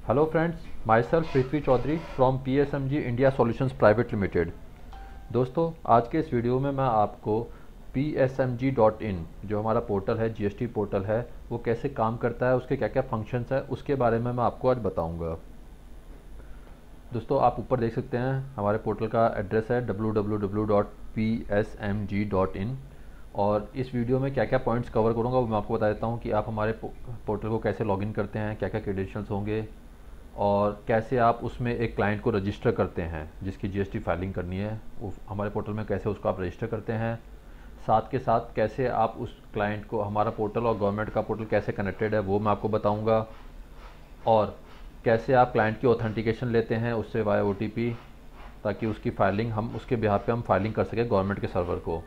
Hello friends, myself Prithvi Chaudhary from PSMG India solutions private limited. दोस्तों, आज के इस वीडियो में मैं आपको PSMG.in जो हमारा पोर्टल है, GST पोर्टल है, वो कैसे काम करता है, उसके क्या क्या फंक्शंस है, उसके बारे में मैं आपको आज बताऊंगा। दोस्तों, आप ऊपर देख सकते हैं हमारे पोर्टल का एड्रेस है www.psmg.in। और इस वीडियो में क्या क्या पॉइंट्स कवर करूंगा वो मैं आपको बता देता हूं कि आप हमारे पोर्टल को कैसे लॉगिन करते हैं, क्या क्या क्रेडेंशियल्स होंगे, और कैसे आप उसमें एक क्लाइंट को रजिस्टर करते हैं जिसकी GST फाइलिंग करनी है, वो हमारे पोर्टल में कैसे उसको आप रजिस्टर करते हैं। साथ के साथ कैसे आप उस क्लाइंट को, हमारा पोर्टल और गवर्नमेंट का पोर्टल कैसे कनेक्टेड है वो मैं आपको बताऊंगा। और कैसे आप क्लाइंट की ऑथेंटिकेशन लेते हैं उससे वाया OTP, ताकि उसकी फाइलिंग हम उसके बिहाफ पे हम फाइलिंग कर सकें गवर्नमेंट के सर्वर को।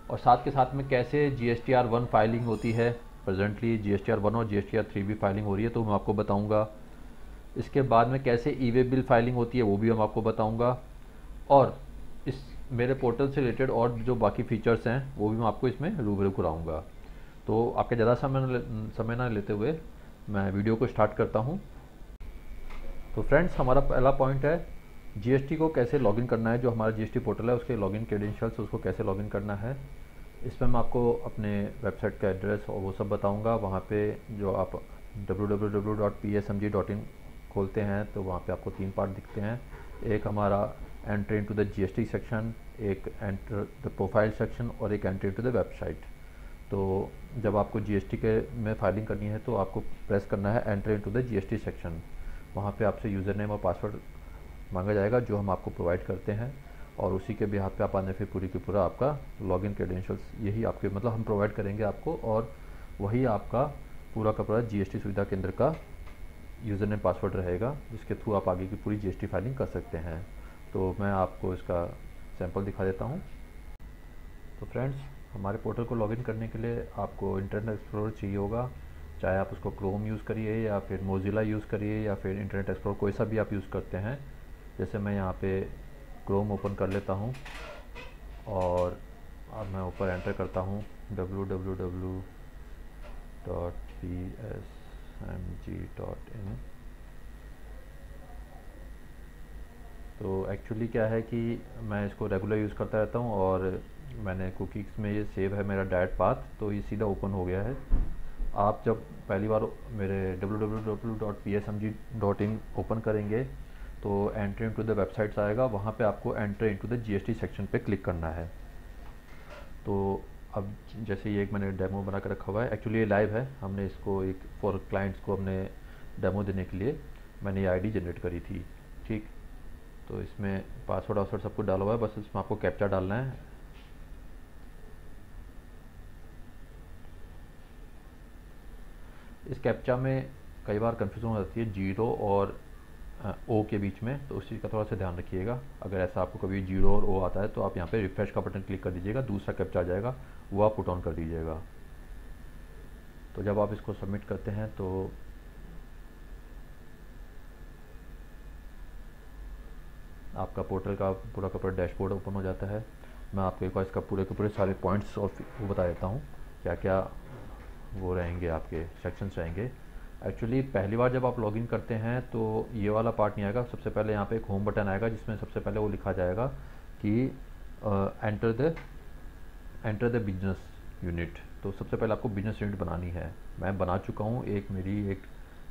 और साथ के साथ में कैसे GSTR 1 फाइलिंग होती है। प्रेजेंटली GSTR 1 और GSTR 3 भी फाइलिंग हो रही है, तो मैं आपको बताऊंगा। इसके बाद में कैसे ई-वे बिल फाइलिंग होती है वो भी हम आपको बताऊंगा। और इस मेरे पोर्टल से रिलेटेड और जो बाकी फीचर्स हैं वो भी मैं आपको इसमें रूबरू कराऊंगा। तो आपके ज़्यादा समय ना लेते हुए मैं वीडियो को स्टार्ट करता हूं। तो फ्रेंड्स, हमारा पहला पॉइंट है GST को कैसे लॉगिन करना है। जो हमारा GST पोर्टल है उसके लॉगिन क्रेडेंशियल्स, उसको कैसे लॉगिन करना है। इसमें मैं आपको अपने वेबसाइट का एड्रेस और वो सब बताऊंगा। वहाँ पे जो आप www.psmg.in खोलते हैं तो वहाँ पे आपको 3 पार्ट दिखते हैं। एक हमारा entry into the GST section, एक एंटर द प्रोफाइल सेक्शन, और एक एंट्री इनटू द वेबसाइट। तो जब आपको GST के में फाइलिंग करनी है तो आपको प्रेस करना है entry into the GST section. वहाँ पे आपसे यूज़र नेम और पासवर्ड मांगा जाएगा जो हम आपको प्रोवाइड करते हैं, और उसी के बिहाफ पे आप आने फिर पूरी की पूरा आपका लॉगिन क्रेडेंशियल्स यही आपके मतलब हम प्रोवाइड करेंगे आपको, और वही आपका पूरा का पूरा GST सुविधा केंद्र का यूज़र नेम पासवर्ड रहेगा, जिसके थ्रू आप आगे की पूरी GST फाइलिंग कर सकते हैं। तो मैं आपको इसका सैंपल दिखा देता हूँ। तो फ्रेंड्स, हमारे पोर्टल को लॉगिन करने के लिए आपको इंटरनेट एक्सप्लोरर चाहिए होगा। चाहे आप उसको क्रोम यूज़ करिए या फिर मोजिला यूज़ करिए या फिर इंटरनेट एक्सप्लोरर कोई सा भी आप यूज़ करते हैं। जैसे मैं यहाँ पे क्रोम ओपन कर लेता हूँ और अब मैं ऊपर एंटर करता हूँ www.psmg.in। तो एक्चुअली क्या है कि मैं इसको रेगुलर यूज़ करता रहता हूँ, और मैंने कुकीज़ में ये सेव है मेरा डायरेक्ट पाथ, तो ये सीधा ओपन हो गया है। आप जब पहली बार मेरे www.psmg.in ओपन करेंगे तो एंट्री इनटू द वेबसाइट्स आएगा, वहाँ पे आपको entry into the GST section पे क्लिक करना है। तो अब जैसे ये एक मैंने डेमो बना कर रखा हुआ है, एक्चुअली ये लाइव है, हमने इसको एक फॉर क्लाइंट्स को हमने डेमो देने के लिए मैंने ये ID जनरेट करी थी। ठीक, तो इसमें पासवर्ड वासवर्ड सब कुछ डाला हुआ है, बस इसमें आपको कैप्चा डालना है। इस कैप्चा में कई बार कन्फ्यूजन हो जाती है 0 और O के बीच में, तो उस चीज़ का थोड़ा सा ध्यान रखिएगा। अगर ऐसा आपको कभी 0 और O आता है तो आप यहाँ पे रिफ्रेश का बटन क्लिक कर दीजिएगा, दूसरा कैप्चा आ जाएगा, वो आप पुट ऑन कर दीजिएगा। तो जब आप इसको सबमिट करते हैं तो आपका पोर्टल का पूरा डैशबोर्ड ओपन हो जाता है। मैं आपको एक बार इसका पूरे के पूरे सारे पॉइंट्स और वो बता देता हूँ क्या क्या वो रहेंगे, आपके सेक्शंस रहेंगे। एक्चुअली पहली बार जब आप लॉगिन करते हैं तो ये वाला पार्ट नहीं आएगा। सबसे पहले यहाँ पे एक होम बटन आएगा जिसमें सबसे पहले वो लिखा जाएगा कि एंटर द बिजनेस यूनिट। तो सबसे पहले आपको बिजनेस यूनिट बनानी है। मैं बना चुका हूँ, मेरी एक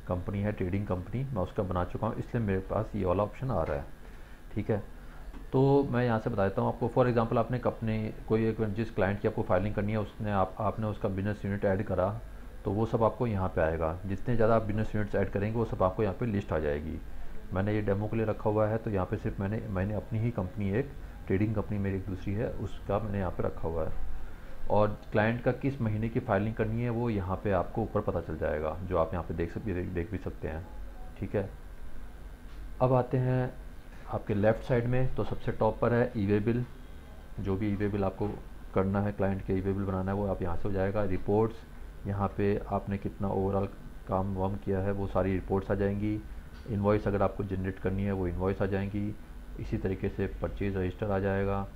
कंपनी है, ट्रेडिंग कंपनी, मैं उसका बना चुका हूँ, इसलिए मेरे पास ये वाला ऑप्शन आ रहा है। ठीक है, तो मैं यहाँ से बता देता हूँ आपको। फॉर एग्जांपल, आपने अपने कोई एक जिस क्लाइंट की आपको फाइलिंग करनी है उसने आपने उसका बिजनेस यूनिट ऐड करा, तो वो सब आपको यहाँ पे आएगा। जितने ज़्यादा आप बिजनेस यूनिट्स ऐड करेंगे वो सब आपको यहाँ पे लिस्ट आ जाएगी। मैंने ये डेमो के लिए रखा हुआ है, तो यहाँ पे सिर्फ मैंने अपनी ही कंपनी, एक ट्रेडिंग कंपनी मेरी एक दूसरी है, उसका मैंने यहाँ पे रखा हुआ है। और क्लाइंट का किस महीने की फाइलिंग करनी है वो यहाँ पे आपको ऊपर पता चल जाएगा, जो आप यहाँ पे देख भी सकते हैं। ठीक है, अब आते हैं आपके लेफ़्ट साइड में। तो सबसे टॉप पर है ई-वे बिल। जो भी ई-वे बिल आपको करना है, क्लाइंट के ई-वे बिल बनाना है, वो आप यहाँ से हो जाएगा। रिपोर्ट्स, यहाँ पे आपने कितना ओवरऑल काम वाम किया है वो सारी रिपोर्ट्स आ जाएंगी। इनवॉइस अगर आपको जनरेट करनी है वो इनवॉइस आ जाएंगी। इसी तरीके से परचेज रजिस्टर आ जाएगा,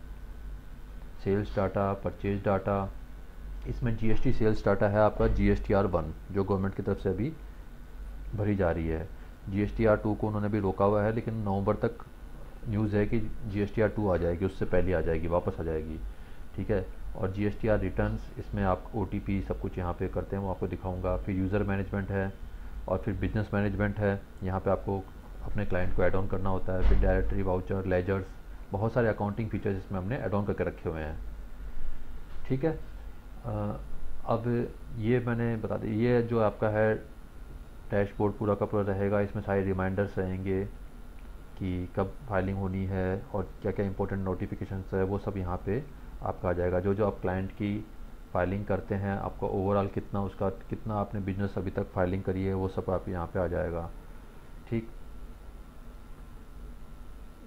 सेल्स डाटा, परचेज डाटा। इसमें GST सेल्स डाटा है आपका GSTR 1 जो गवर्नमेंट की तरफ से अभी भरी जा रही है। GSTR 2 को उन्होंने भी रोका हुआ है, लेकिन नवंबर तक न्यूज़ है कि GSTR 2 आ जाएगी, उससे पहले आ जाएगी, वापस आ जाएगी। ठीक है। और GSTR रिटर्न्स, इसमें आप OTP सब कुछ यहाँ पे करते हैं, वो आपको दिखाऊंगा। फिर यूज़र मैनेजमेंट है और फिर बिजनेस मैनेजमेंट है। यहाँ पे आपको अपने क्लाइंट को ऐड ऑन करना होता है। फिर डायरेक्टरी, वाउचर, लेजर्स, बहुत सारे अकाउंटिंग फीचर्स इसमें हमने ऐड ऑन करके रखे हुए हैं। ठीक है। अब ये मैंने बता दी, ये जो आपका है डैशबोर्ड पूरा का पूरा रहेगा। इसमें सारे रिमाइंडर्स रहेंगे कि कब फाइलिंग होनी है और क्या क्या इंपॉर्टेंट नोटिफिकेशंस है, वो सब यहाँ पे आपका आ जाएगा। जो जो आप क्लाइंट की फाइलिंग करते हैं, आपका ओवरऑल कितना, उसका कितना आपने बिजनेस अभी तक फाइलिंग करी है, वो सब आप यहाँ पे आ जाएगा। ठीक।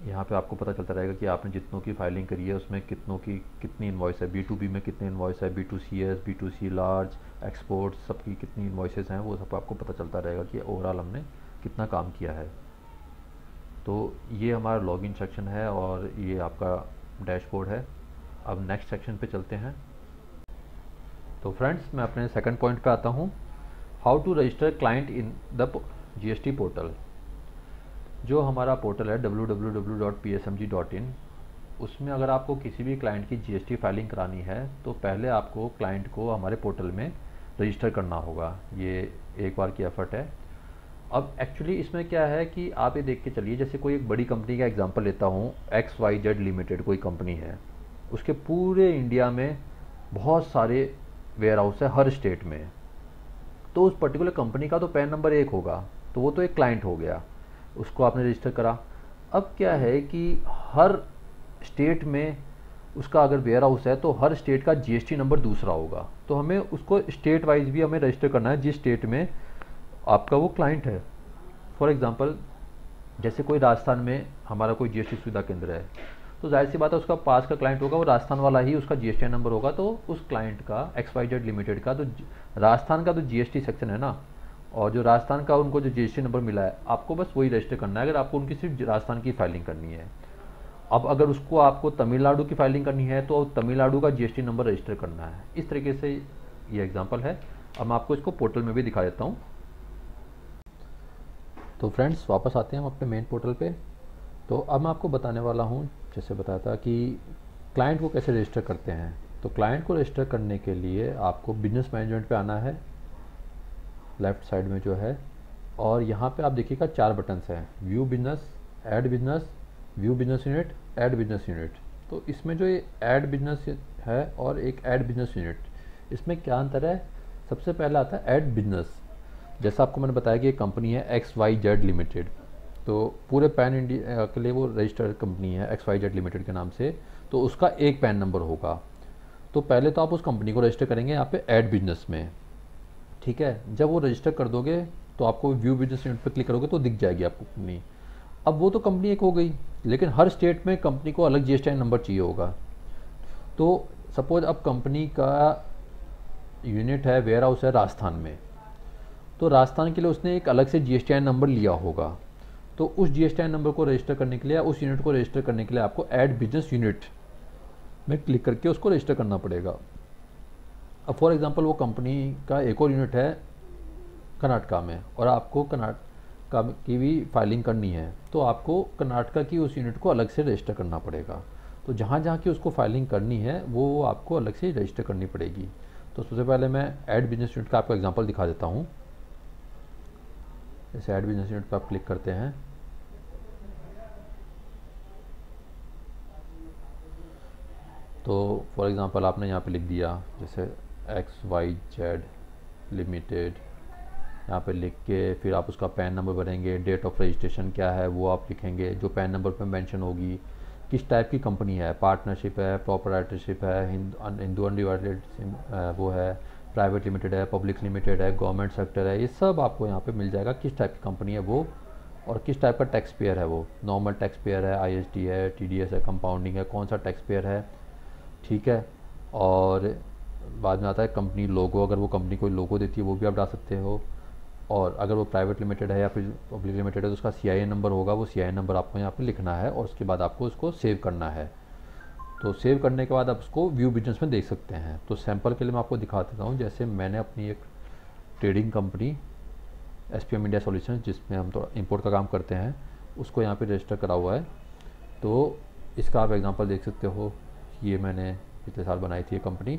यहाँ पे आपको पता चलता रहेगा कि आपने जितनों की फाइलिंग करी है उसमें कितनों की कितनी इन्वॉइस है, B2B में कितने इन्वॉइस है, B2CS, B2C, लार्ज, एक्सपोर्ट, सबकी कितनी इन्वॉइसेस हैं, वो सब आपको पता चलता रहेगा कि ओवरऑल हमने कितना काम किया है। तो ये हमारा लॉगिन सेक्शन है और ये आपका डैशबोर्ड है। अब नेक्स्ट सेक्शन पे चलते हैं। तो फ्रेंड्स, मैं अपने सेकंड पॉइंट पे आता हूँ, how to register client in the GST portal. जो हमारा पोर्टल है www.psmg.in, उसमें अगर आपको किसी भी क्लाइंट की GST फाइलिंग करानी है तो पहले आपको क्लाइंट को हमारे पोर्टल में रजिस्टर करना होगा। ये एक बार की एफर्ट है। अब एक्चुअली इसमें क्या है कि आप ये देख के चलिए, जैसे कोई एक बड़ी कंपनी का एग्जांपल लेता हूँ, XYZ लिमिटेड कोई कंपनी है, उसके पूरे इंडिया में बहुत सारे वेयर हाउस है हर स्टेट में। तो उस पर्टिकुलर कंपनी का तो पैन नंबर 1 होगा, तो वो तो एक क्लाइंट हो गया, उसको आपने रजिस्टर करा। अब क्या है कि हर स्टेट में उसका अगर वेयर हाउस है तो हर स्टेट का GST नंबर दूसरा होगा, तो हमें उसको स्टेट वाइज भी हमें रजिस्टर करना है जिस स्टेट में आपका वो क्लाइंट है। फॉर एग्जांपल, जैसे कोई राजस्थान में हमारा कोई GST सुविधा केंद्र है, तो जाहिर सी बात है उसका पास का क्लाइंट होगा वो राजस्थान वाला ही, उसका GST नंबर होगा। तो उस क्लाइंट का XYZ लिमिटेड का तो राजस्थान का तो GST सेक्शन है ना, और जो राजस्थान का उनको जो GST नंबर मिला है, आपको बस वही रजिस्टर करना है अगर आपको उनकी सिर्फ राजस्थान की फाइलिंग करनी है। अब अगर उसको आपको तमिलनाडु की फाइलिंग करनी है तो तमिलनाडु का GST नंबर रजिस्टर करना है। इस तरीके से ये एग्जाम्पल है। अब मैं आपको इसको पोर्टल में भी दिखा देता हूँ। तो फ्रेंड्स, वापस आते हैं हम अपने मेन पोर्टल पे। तो अब मैं आपको बताने वाला हूँ, जैसे बताया था कि क्लाइंट को कैसे रजिस्टर करते हैं। तो क्लाइंट को रजिस्टर करने के लिए आपको बिजनेस मैनेजमेंट पे आना है, लेफ़्ट साइड में जो है, और यहाँ पे आप देखिएगा 4 बटन्स हैं, view business, add business, view business unit, add business unit. तो इसमें जो ये ऐड बिजनेस है और एक ऐड बिजनेस यूनिट, इसमें क्या अंतर है? सबसे पहला आता है ऐड बिजनेस। जैसा आपको मैंने बताया कि ये कंपनी है XYZ लिमिटेड, तो पूरे पैन इंडिया के लिए वो रजिस्टर्ड कंपनी है XYZ लिमिटेड के नाम से, तो उसका एक पैन नंबर होगा। तो पहले तो आप उस कंपनी को रजिस्टर करेंगे यहाँ पे ऐड बिजनेस में। ठीक है। जब वो रजिस्टर कर दोगे तो आपको व्यू बिजनेस यूनिट पर क्लिक करोगे तो दिख जाएगी आपको कंपनी। अब वो तो कंपनी एक हो गई, लेकिन हर स्टेट में कंपनी को अलग GST नंबर चाहिए होगा। तो सपोज अब कंपनी का यूनिट है, वेयर हाउस है राजस्थान में, तो राजस्थान के लिए उसने एक अलग से GST नंबर लिया होगा। तो उस GST नंबर को रजिस्टर करने के लिए, उस यूनिट को रजिस्टर करने के लिए आपको ऐड बिजनेस यूनिट में क्लिक करके उसको रजिस्टर करना पड़ेगा। अब फॉर एग्जांपल वो कंपनी का एक और यूनिट है कर्नाटका में और आपको कर्नाटका की भी फाइलिंग करनी है, तो आपको कर्नाटका की उस यूनिट को अलग से रजिस्टर करना पड़ेगा। तो जहाँ जहाँ की उसको फाइलिंग करनी है वो आपको अलग से रजिस्टर करनी पड़ेगी। तो सबसे पहले मैं ऐड बिजनेस यूनिट का आपको एग्जांपल दिखा देता हूँ। जैसे ऐड बिजनेस यूनिट पर आप क्लिक करते हैं, तो फॉर एग्जांपल आपने यहाँ पे लिख दिया जैसे XYZ लिमिटेड, यहाँ पे लिख के फिर आप उसका पैन नंबर भरेंगे, डेट ऑफ रजिस्ट्रेशन क्या है वो आप लिखेंगे, जो पैन नंबर पे मेंशन होगी, किस टाइप की कंपनी है, पार्टनरशिप है, प्रोपराइटरशिप है, हिंदू अनडिवाइडेड वो है, प्राइवेट लिमिटेड है, पब्लिक लिमिटेड है, गवर्नमेंट सेक्टर है, ये सब आपको यहाँ पे मिल जाएगा किस टाइप की कंपनी है वो, और किस टाइप का टैक्स पेयर है वो, नॉर्मल टैक्स पेयर है, IST है, TDS है, कंपाउंडिंग है, कौन सा टैक्स पेयर है। ठीक है। और बाद में आता है कंपनी लोगो, अगर वो कंपनी कोई लोगो देती है वो भी आप डाल सकते हो, और अगर वो प्राइवेट लिमिटेड है या फिर पब्लिक लिमिटेड है तो उसका CIN नंबर होगा, वो CIN नंबर आपको यहाँ पे लिखना है और उसके बाद आपको उसको सेव करना है। तो सेव करने के बाद आप उसको व्यू बिजनेस में देख सकते हैं। तो सैंपल के लिए मैं आपको दिखा देता हूँ, जैसे मैंने अपनी एक trading company SPM India solutions, जिसमें हम थोड़ा इंपोर्ट का काम करते हैं, उसको यहाँ पे रजिस्टर करा हुआ है। तो इसका आप एग्जांपल देख सकते हो, ये मैंने पिछले साल बनाई थी ये कंपनी।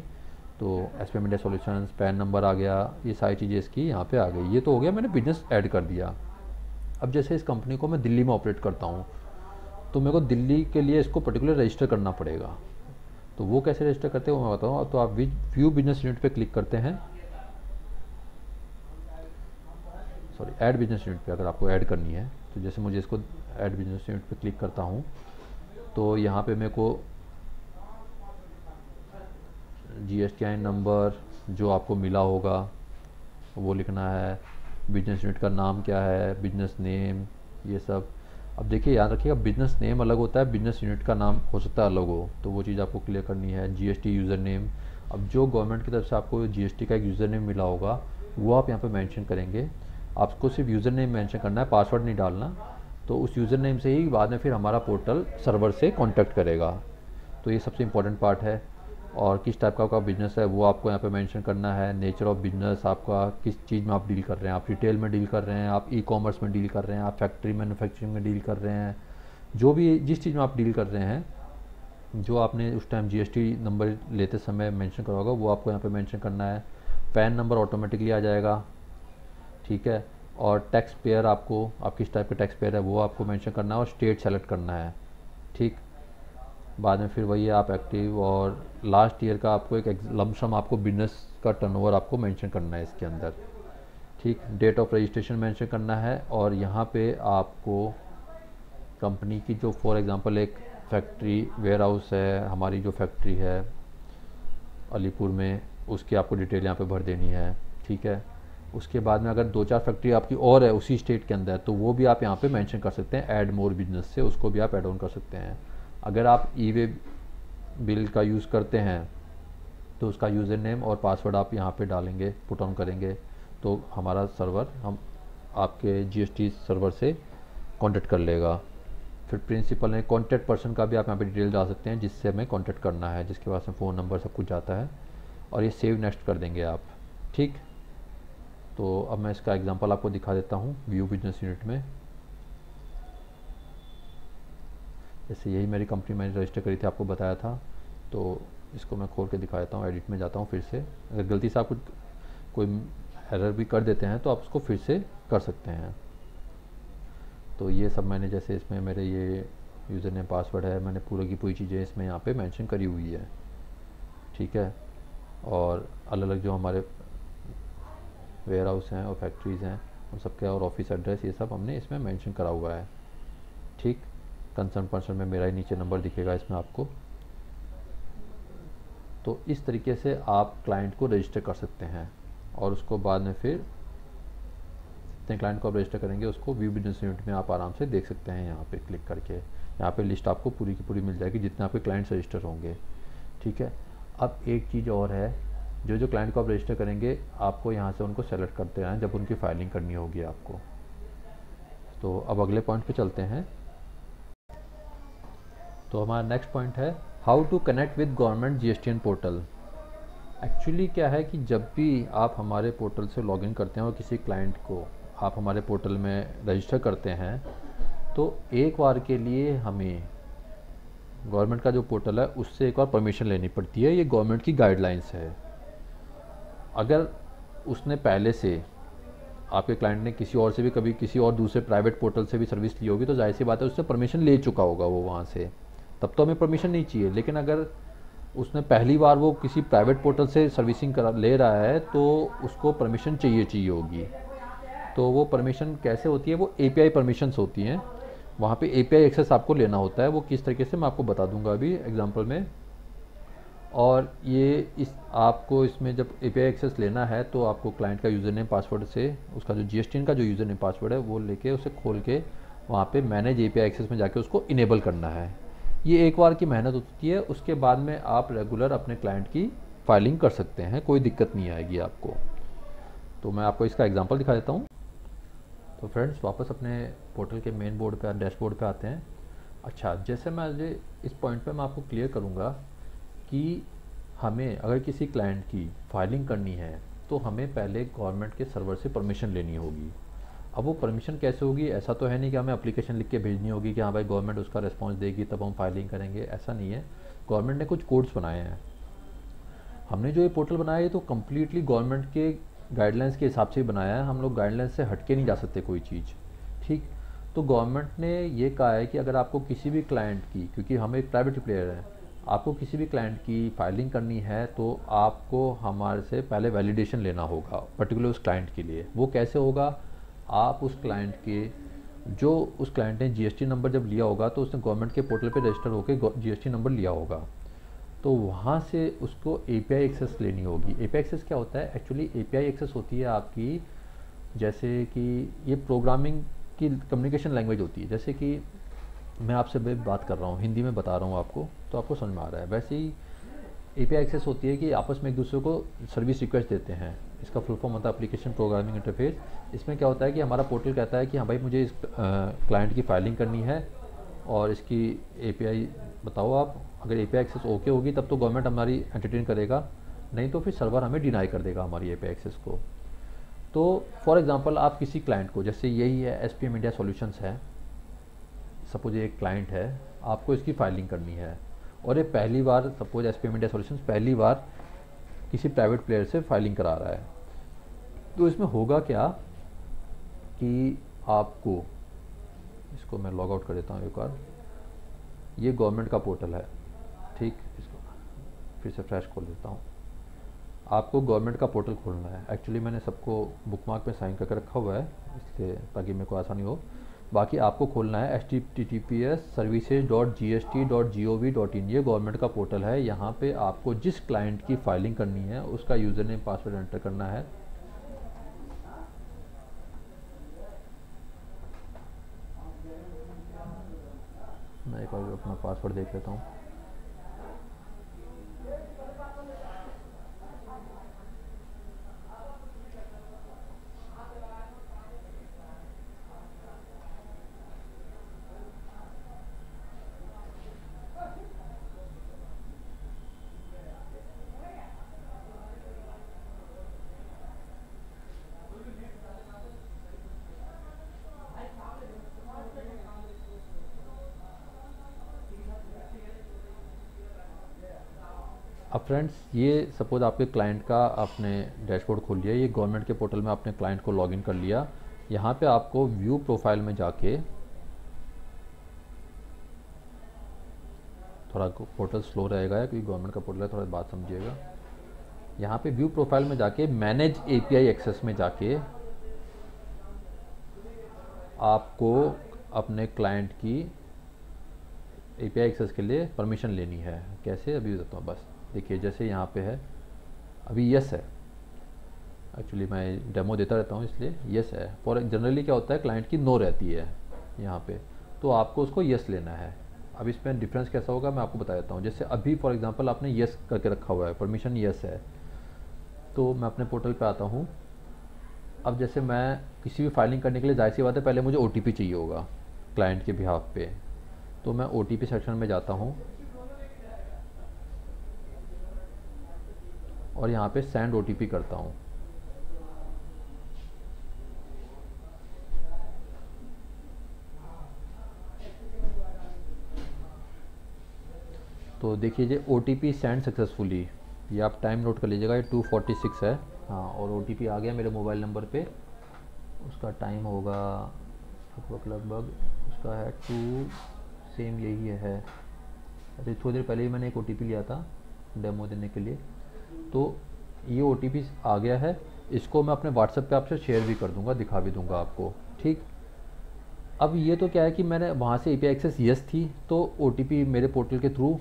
तो SPM India solutions, PAN number आ गया, ये सारी चीज़ें इसकी यहाँ पे आ गई। ये तो हो गया, मैंने बिजनेस ऐड कर दिया। अब जैसे इस कंपनी को मैं दिल्ली में ऑपरेट करता हूँ, तो मेरे को दिल्ली के लिए इसको पर्टिकुलर रजिस्टर करना पड़ेगा। तो वो कैसे रजिस्टर करते हैं वो मैं बताऊँ। तो आप व्यू बिजनेस यूनिट पे क्लिक करते हैं, सॉरी ऐड बिजनेस यूनिट पे अगर आपको ऐड करनी है। तो जैसे मुझे इसको ऐड बिजनेस यूनिट पे क्लिक करता हूँ, तो यहाँ पे मेरे को GSTIN नंबर जो आपको मिला होगा वो लिखना है, बिजनेस यूनिट का नाम क्या है, बिजनेस नेम, ये सब। अब देखिए याद रखिएगा, बिजनेस नेम अलग होता है, बिजनेस यूनिट का नाम हो सकता है अलग हो, तो वो चीज़ आपको क्लियर करनी है। GST यूज़र नेम, अब जो गवर्नमेंट की तरफ से आपको GST का एक यूज़र नेम मिला होगा वो आप यहाँ पे मेंशन करेंगे। आपको सिर्फ यूज़र नेम मेंशन करना है, पासवर्ड नहीं डालना। तो उस यूज़र नेम से ही बाद में फिर हमारा पोर्टल सर्वर से कॉन्टैक्ट करेगा। तो ये सबसे इम्पोर्टेंट पार्ट है। और किस टाइप का आपका बिज़नेस है वो आपको यहाँ पे मेंशन करना है। नेचर ऑफ बिज़नेस आपका, किस चीज़ में आप डील कर रहे हैं, आप रिटेल में डील कर रहे हैं, आप ई-कॉमर्स में डील कर रहे हैं, आप फैक्ट्री मैन्युफैक्चरिंग में डील कर रहे हैं, जो भी जिस चीज़ में आप डील कर रहे हैं, जो आपने उस टाइम GST नंबर लेते समय मेंशन करा होगा वो आपको यहाँ पे मेंशन करना है। पैन नंबर ऑटोमेटिकली आ जाएगा, ठीक है। और टैक्स पेयर, आपको आप किस टाइप का टैक्स पेयर है वो आपको मेंशन करना है और स्टेट सेलेक्ट करना है, ठीक। बाद में फिर वही है, आप एक्टिव, और लास्ट ईयर का आपको एक लमसम आपको बिजनेस का टर्नओवर आपको मेंशन करना है इसके अंदर, ठीक। डेट ऑफ रजिस्ट्रेशन मेंशन करना है। और यहाँ पे आपको कंपनी की जो फॉर एग्जांपल एक फैक्ट्री वेयर हाउस है, हमारी जो फैक्ट्री है अलीपुर में, उसकी आपको डिटेल यहाँ पे भर देनी है, ठीक है। उसके बाद में अगर 2-4 फैक्ट्री आपकी और है उसी स्टेट के अंदर, तो वो भी आप यहाँ पे मेंशन कर सकते हैं। ऐड मोर बिजनेस से उसको भी आप ऐड ऑन कर सकते हैं। अगर आप ई-वे बिल का यूज़ करते हैं तो उसका यूज़र नेम और पासवर्ड आप यहाँ पे डालेंगे, पुट ऑन करेंगे, तो हमारा सर्वर हम आपके GST सर्वर से कांटेक्ट कर लेगा। फिर प्रिंसिपल ने कॉन्टैक्ट पर्सन का भी आप यहाँ पे डिटेल डाल सकते हैं, जिससे हमें कांटेक्ट करना है, जिसके पास में फ़ोन नंबर सब कुछ आता है, और ये सेव नेक्स्ट कर देंगे आप, ठीक। तो अब मैं इसका एग्जांपल आपको दिखा देता हूँ व्यू बिजनेस यूनिट में। जैसे यही मेरी कंपनी मैंने रजिस्टर करी थी, आपको बताया था। तो इसको मैं खोल के दिखा देता हूँ, एडिट में जाता हूँ फिर से। अगर गलती से आप कुछ कोई एरर भी कर देते हैं तो आप उसको फिर से कर सकते हैं। तो ये सब मैंने, जैसे इसमें मेरे ये यूज़र नेम पासवर्ड है, मैंने पूरी की पूरी चीज़ें इसमें यहाँ पे मेंशन करी हुई है, ठीक है। और अलग अलग जो हमारे वेयर हाउस हैं और फैक्ट्रीज़ हैं उन सबके और ऑफिस एड्रेस, ये सब हमने इसमें मेंशन करा हुआ है, ठीक। कंसर्न पर्सन में मेरा ही नीचे नंबर दिखेगा इसमें आपको। तो इस तरीके से आप क्लाइंट को रजिस्टर कर सकते हैं। और उसको बाद में फिर जितने क्लाइंट को आप रजिस्टर करेंगे उसको व्यू बिजनेस यूनिट में आप आराम से देख सकते हैं। यहाँ पे क्लिक करके यहाँ पे लिस्ट आपको पूरी की पूरी मिल जाएगी, जितने आपके क्लाइंट्स रजिस्टर होंगे, ठीक है। अब एक चीज़ और है, जो जो क्लाइंट को आप रजिस्टर करेंगे आपको यहाँ से उनको सेलेक्ट करते रहें जब उनकी फाइलिंग करनी होगी आपको। तो अब अगले पॉइंट पे चलते हैं। तो हमारा नेक्स्ट पॉइंट है how to connect with government GSTN portal. Actually क्या है कि जब भी आप हमारे पोर्टल से लॉगिन करते हैं और किसी क्लाइंट को आप हमारे पोर्टल में रजिस्टर करते हैं, तो एक बार के लिए हमें गवर्नमेंट का जो पोर्टल है उससे एक बार परमिशन लेनी पड़ती है। ये गवर्नमेंट की गाइडलाइंस है। अगर उसने पहले से, आपके क्लाइंट ने किसी और से भी कभी किसी और दूसरे प्राइवेट पोर्टल से भी सर्विस ली होगी, तो जाहिर सी बात है उससे परमिशन ले चुका होगा वो वहाँ से, तब तो हमें परमिशन नहीं चाहिए। लेकिन अगर उसने पहली बार वो किसी प्राइवेट पोर्टल से सर्विसिंग करा ले रहा है तो उसको परमिशन चाहिए होगी। तो वो परमिशन कैसे होती है, वो API परमिशंस होती हैं। वहाँ पे API एक्सेस आपको लेना होता है। वो किस तरीके से मैं आपको बता दूंगा अभी एग्जांपल में। और ये इस आपको इसमें जब API एक्सेस लेना है तो आपको क्लाइंट का यूज़र नेम पासवर्ड से उसका जो GSTN का जो यूज़र नेम पासवर्ड है वो लेके उसे खोल के वहाँ पे मैनेज API एक्सेस में जाके उसको इनेबल करना है। ये एक बार की मेहनत होती है, उसके बाद में आप रेगुलर अपने क्लाइंट की फाइलिंग कर सकते हैं, कोई दिक्कत नहीं आएगी आपको। तो मैं आपको इसका एग्जांपल दिखा देता हूँ। तो फ्रेंड्स वापस अपने पोर्टल के मेन बोर्ड पे, डैशबोर्ड पे आते हैं। अच्छा, जैसे मैं इस पॉइंट पे मैं आपको क्लियर करूँगा कि हमें अगर किसी क्लाइंट की फाइलिंग करनी है तो हमें पहले गवर्नमेंट के सर्वर से परमिशन लेनी होगी। अब वो परमिशन कैसे होगी, ऐसा तो है नहीं कि हमें एप्लीकेशन लिख के भेजनी होगी कि हाँ भाई गवर्नमेंट उसका रिस्पॉन्स देगी तब हम फाइलिंग करेंगे, ऐसा नहीं है। गवर्नमेंट ने कुछ कोड्स बनाए हैं। हमने जो ये पोर्टल बनाया है तो कम्प्लीटली गवर्नमेंट के गाइडलाइंस के हिसाब से ही बनाया है, हम लोग गाइडलाइंस से हट के नहीं जा सकते कोई चीज़, ठीक। तो गवर्नमेंट ने ये कहा है कि अगर आपको किसी भी क्लाइंट की, क्योंकि हम एक प्राइवेट प्लेयर हैं, आपको किसी भी क्लाइंट की फाइलिंग करनी है तो आपको हमारे से पहले वैलिडेशन लेना होगा पर्टिकुलर उस क्लाइंट के लिए। वो कैसे होगा, आप उस क्लाइंट के, जो उस क्लाइंट ने जीएसटी नंबर जब लिया होगा तो उसने गवर्नमेंट के पोर्टल पे रजिस्टर होकर जीएसटी नंबर लिया होगा, तो वहाँ से उसको एपीआई एक्सेस लेनी होगी। एपीआई एक्सेस क्या होता है, एक्चुअली एपीआई एक्सेस होती है आपकी, जैसे कि ये प्रोग्रामिंग की कम्युनिकेशन लैंग्वेज होती है। जैसे कि मैं आपसे बात कर रहा हूँ, हिंदी में बता रहा हूँ आपको, तो आपको समझ में आ रहा है। वैसे ही एपीआई एक्सेस होती है कि आपस में एक दूसरे को सर्विस रिक्वेस्ट देते हैं। इसका फुल फॉर्म होता है एप्लीकेशन प्रोग्रामिंग इंटरफेस। इसमें क्या होता है कि हमारा पोर्टल कहता है कि हाँ भाई मुझे इस क्लाइंट की फाइलिंग करनी है और इसकी एपीआई बताओ आप। अगर एपीआई एक्सेस ओके होगी तब तो गवर्नमेंट हमारी एंटरटेन करेगा, नहीं तो फिर सर्वर हमें डिनाई कर देगा हमारी एपीआई एक्सेस को। तो फॉर एग्जांपल आप किसी क्लाइंट को, जैसे यही है एसपीएम इंडिया सॉल्यूशंस है, सपोज ये एक क्लाइंट है, आपको इसकी फाइलिंग करनी है और ये पहली बार, सपोज एसपीएम इंडिया सॉल्यूशंस पहली बार किसी प्राइवेट प्लेयर से फाइलिंग करा रहा है, तो इसमें होगा क्या कि आपको, इसको मैं लॉग आउट कर देता हूँ एक बार, ये गवर्नमेंट का पोर्टल है, ठीक। इसको फिर से फ्रेश खोल देता हूँ। आपको गवर्नमेंट का पोर्टल खोलना है। एक्चुअली मैंने सबको बुकमार्क में साइन करके रखा हुआ है इसके, ताकि मेरे को आसानी हो। बाकी आपको खोलना है https://services.gst.gov.in। ये गवर्नमेंट का पोर्टल है। यहाँ पे आपको जिस क्लाइंट की फाइलिंग करनी है उसका यूज़र नेम पासवर्ड एंटर करना है। मैं एक बार अपना पासवर्ड देख लेता हूँ। अब फ्रेंड्स, ये सपोज आपके क्लाइंट का आपने डैशबोर्ड खोल लिया, ये गवर्नमेंट के पोर्टल में आपने क्लाइंट को लॉगिन कर लिया। यहाँ पे आपको व्यू प्रोफाइल में जाके, थोड़ा पोर्टल स्लो रहेगा क्योंकि गवर्नमेंट का पोर्टल है, थोड़ा बात समझिएगा। यहाँ पे व्यू प्रोफाइल में जाके मैनेज एपीआई एक्सेस में जाके आपको अपने क्लाइंट की एपीआई एक्सेस के लिए परमिशन लेनी है। कैसे, अभी बताता हूँ। बस देखिए, जैसे यहाँ पे है, अभी यस है। एक्चुअली मैं डेमो देता रहता हूँ इसलिए यस है। फॉर जनरली क्या होता है, क्लाइंट की नो रहती है यहाँ पे, तो आपको उसको यस लेना है। अब इसमें डिफरेंस कैसा होगा मैं आपको बता देता हूँ। जैसे अभी फॉर एग्जांपल आपने यस करके रखा हुआ है, परमिशन यस है, तो मैं अपने पोर्टल पे आता हूँ। अब जैसे मैं किसी भी फाइलिंग करने के लिए, जाहिर सी बात है पहले मुझे ओटीपी चाहिए होगा क्लाइंट के बिहाफ पे, तो मैं ओटीपी सेक्शन में जाता हूँ और यहाँ पे सेंड ओटीपी करता हूँ। तो देखिए ये ओटीपी सेंड सक्सेसफुली, ये आप टाइम नोट कर लीजिएगा, ये 2:46 है। हाँ, और ओटीपी आ गया मेरे मोबाइल नंबर पे। उसका टाइम होगा लगभग उसका है 2, सेम यही है। अरे थोड़ी देर पहले ही मैंने एक ओटीपी लिया था डेमो देने के लिए, तो ये ओटीपी आ गया है। इसको मैं अपने व्हाट्सएप पे आपसे शेयर भी कर दूंगा, दिखा भी दूंगा आपको, ठीक। अब ये तो क्या है कि मैंने वहाँ से एपीआई एक्सेस यस थी, तो ओटीपी मेरे पोर्टल के थ्रू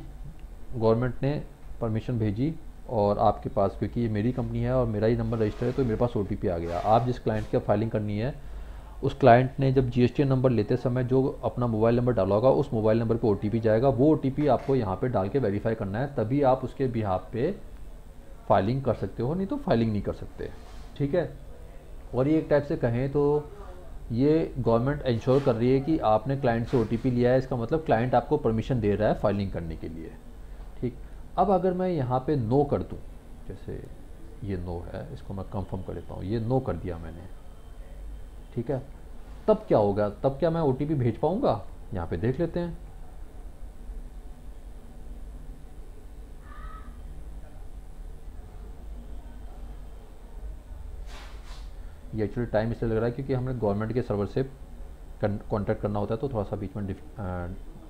गवर्नमेंट ने परमिशन भेजी और आपके पास, क्योंकि ये मेरी कंपनी है और मेरा ही नंबर रजिस्टर है, तो मेरे पास ओटीपी आ गया। आप जिस क्लाइंट की फाइलिंग करनी है, उस क्लाइंट ने जब जीएसटी नंबर लेते समय जो अपना मोबाइल नंबर डाला होगा, उस मोबाइल नंबर पे ओटीपी जाएगा। वो ओटीपी आपको यहाँ पे डाल के वेरीफाई करना है, तभी आप उसके बिहाफ पे फाइलिंग कर सकते हो, नहीं तो फाइलिंग नहीं कर सकते, ठीक है। और ये एक टाइप से कहें तो ये गवर्नमेंट इंश्योर कर रही है कि आपने क्लाइंट से ओटीपी लिया है, इसका मतलब क्लाइंट आपको परमिशन दे रहा है फाइलिंग करने के लिए, ठीक। अब अगर मैं यहाँ पे नो कर दूँ, जैसे ये नो है, इसको मैं कंफर्म कर देता हूँ, ये नो कर दिया मैंने, ठीक है। तब क्या होगा, तब क्या मैं ओटीपी भेज पाऊँगा? यहाँ पे देख लेते हैं। ये एक्चुअली टाइम इसलिए लग रहा है क्योंकि हमें गवर्नमेंट के सर्वर से कॉन्टैक्ट करना होता है, तो थोड़ा सा बीच में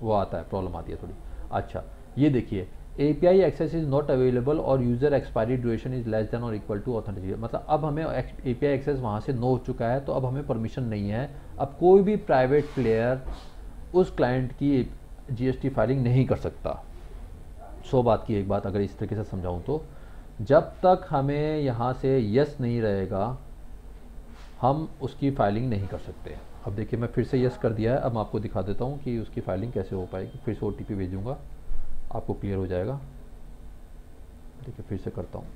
वो आता है, प्रॉब्लम आती है थोड़ी। अच्छा, ये देखिए, API access is not available और user expiry duration is less than और इक्वल टू ऑथेंटिकेशन। मतलब अब हमें API एक्सेस वहाँ से नो हो चुका है, तो अब हमें परमिशन नहीं है। अब कोई भी प्राइवेट प्लेयर उस क्लाइंट की GST फाइलिंग नहीं कर सकता। 100 बात की एक बात अगर इस तरीके से समझाऊँ तो, जब तक हमें यहाँ से यस नहीं रहेगा हम उसकी फाइलिंग नहीं कर सकते। अब देखिए, मैं फिर से यस कर दिया है। अब मैं आपको दिखा देता हूँ कि उसकी फाइलिंग कैसे हो पाएगी। फिर से OTP भेजूँगा, आपको क्लियर हो जाएगा। देखिए, फिर से करता हूँ।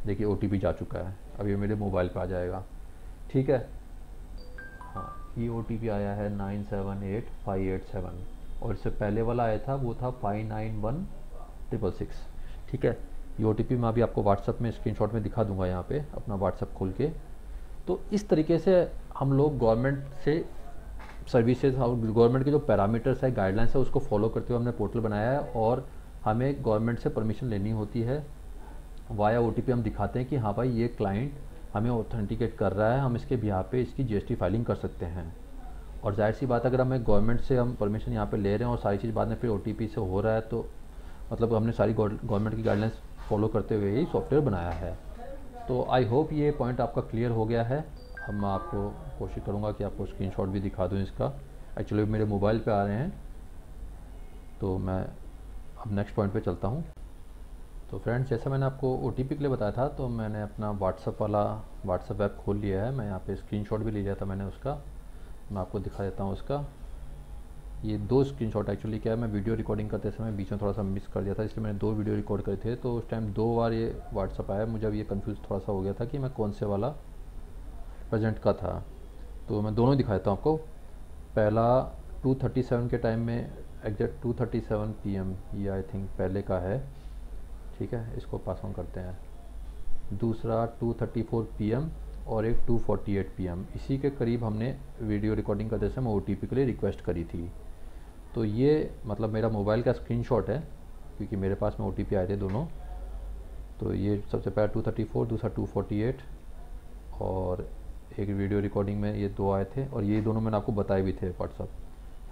देखिए, OTP जा चुका है, अब ये मेरे मोबाइल पे आ जाएगा। ठीक है, हाँ, ये OTP आया है 978587, और इससे पहले वाला आया था वो था 591666। ठीक है, ये OTP मैं अभी आपको व्हाट्सअप में स्क्रीनशॉट में दिखा दूंगा, यहाँ पे अपना व्हाट्सअप खोल के। तो इस तरीके से हम लोग गवर्नमेंट से सर्विसेज और गवर्नमेंट के जो पैरामीटर्स है, गाइडलाइंस है, उसको फॉलो करते हुए हमने पोर्टल बनाया है। और हमें गवर्नमेंट से परमिशन लेनी होती है, वाया OTP हम दिखाते हैं कि हाँ भाई, ये क्लाइंट हमें ऑथेंटिकेट कर रहा है, हम इसके बिहार पे इसकी GST फाइलिंग कर सकते हैं। और जाहिर सी बात, अगर हमें गवर्नमेंट से हम परमिशन यहाँ पे ले रहे हैं और सारी चीज़ बाद में फिर OTP से हो रहा है, तो मतलब हमने सारी गवर्नमेंट की गाइडलाइंस फॉलो करते हुए ही सॉफ्टवेयर बनाया है। तो आई होप ये पॉइंट आपका क्लियर हो गया है। अब मैं आपको कोशिश करूँगा कि आपको स्क्रीनशॉट भी दिखा दूँ इसका। एक्चुअली मेरे मोबाइल पे आ रहे हैं, तो मैं अब नेक्स्ट पॉइंट पे चलता हूँ। तो फ्रेंड्स, जैसा मैंने आपको OTP के लिए बताया था, तो मैंने अपना व्हाट्सअप ऐप खोल लिया है। मैं यहाँ पे स्क्रीनशॉट भी लिया था मैंने उसका, मैं आपको दिखा देता हूँ उसका। ये 2 स्क्रीनशॉट एक्चुअली क्या है, मैं वीडियो रिकॉर्डिंग करते समय बीच में थोड़ा सा मिस कर दिया था, इसलिए मैंने 2 वीडियो रिकॉर्ड करे थे। तो उस टाइम 2 बार ये व्हाट्सअप आया, मुझे अब ये कंफ्यूज थोड़ा सा हो गया था कि मैं कौन से वाला प्रेजेंट का था। तो मैं दोनों दिखाता हूँ आपको। पहला 2:37 के टाइम में, एग्जैक्ट 2:37 PM, ये आई थिंक पहले का है। ठीक है, इसको पास ऑन करते हैं। दूसरा 2:34 PM और एक 2:48 PM, इसी के करीब हमने वीडियो रिकॉर्डिंग करते समय OTP के लिए रिक्वेस्ट करी थी। तो ये मतलब मेरा मोबाइल का स्क्रीनशॉट है, क्योंकि मेरे पास में OTP आए थे दोनों। तो ये सबसे पहला 2:34, दूसरा 2:48, और एक वीडियो रिकॉर्डिंग में ये 2 आए थे। और ये दोनों मैंने आपको बताए भी थे व्हाट्सअप,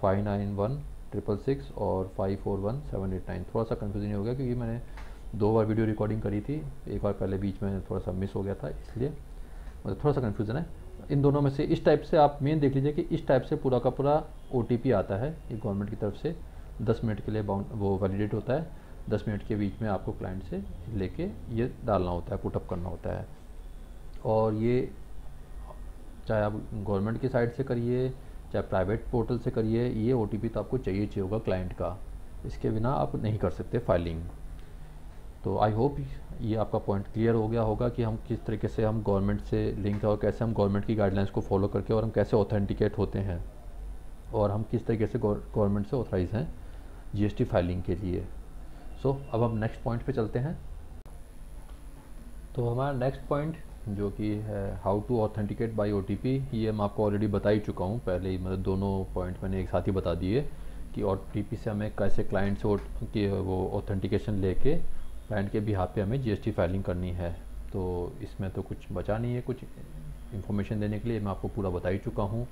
591666 और 541789। थोड़ा सा कन्फ्यूजन हो गया क्योंकि मैंने 2 बार वीडियो रिकॉर्डिंग करी थी, एक बार पहले बीच में थोड़ा सा मिस हो गया था, इसलिए मतलब थोड़ा सा कन्फ्यूज़न है इन दोनों में से। इस टाइप से आप मेन देख लीजिए कि इस टाइप से पूरा का पूरा OTP आता है, ये गवर्नमेंट की तरफ से 10 मिनट के लिए वो वैलिडेट होता है। 10 मिनट के बीच में आपको क्लाइंट से लेके ये डालना होता है, पुटअप करना होता है। और ये चाहे आप गवर्नमेंट की साइड से करिए, चाहे प्राइवेट पोर्टल से करिए, ये OTP तो आपको चाहिए होगा क्लाइंट का, इसके बिना आप नहीं कर सकते फाइलिंग। तो आई होप ये आपका पॉइंट क्लियर हो गया होगा कि हम किस तरीके से हम गवर्नमेंट से लिंक है और कैसे हम गवर्नमेंट की गाइडलाइंस को फॉलो करके और हम कैसे ऑथेंटिकेट होते हैं, और हम किस तरीके से गवर्नमेंट से ऑथराइज हैं GST फाइलिंग के लिए। सो अब हम नेक्स्ट पॉइंट पे चलते हैं। तो हमारा नेक्स्ट पॉइंट जो कि है how to authenticate by OTP, ये मैं आपको ऑलरेडी बता ही चुका हूँ पहले ही, मतलब दोनों पॉइंट मैंने एक साथ ही बता दिए कि OTP से हमें कैसे क्लाइंट से वो ऑथेंटिकेशन लेके क्लाइंट के बिहाफ पे हमें GST फाइलिंग करनी है। तो इसमें तो कुछ बचा नहीं है, कुछ इन्फॉर्मेशन देने के लिए मैं आपको पूरा बता ही चुका हूँ।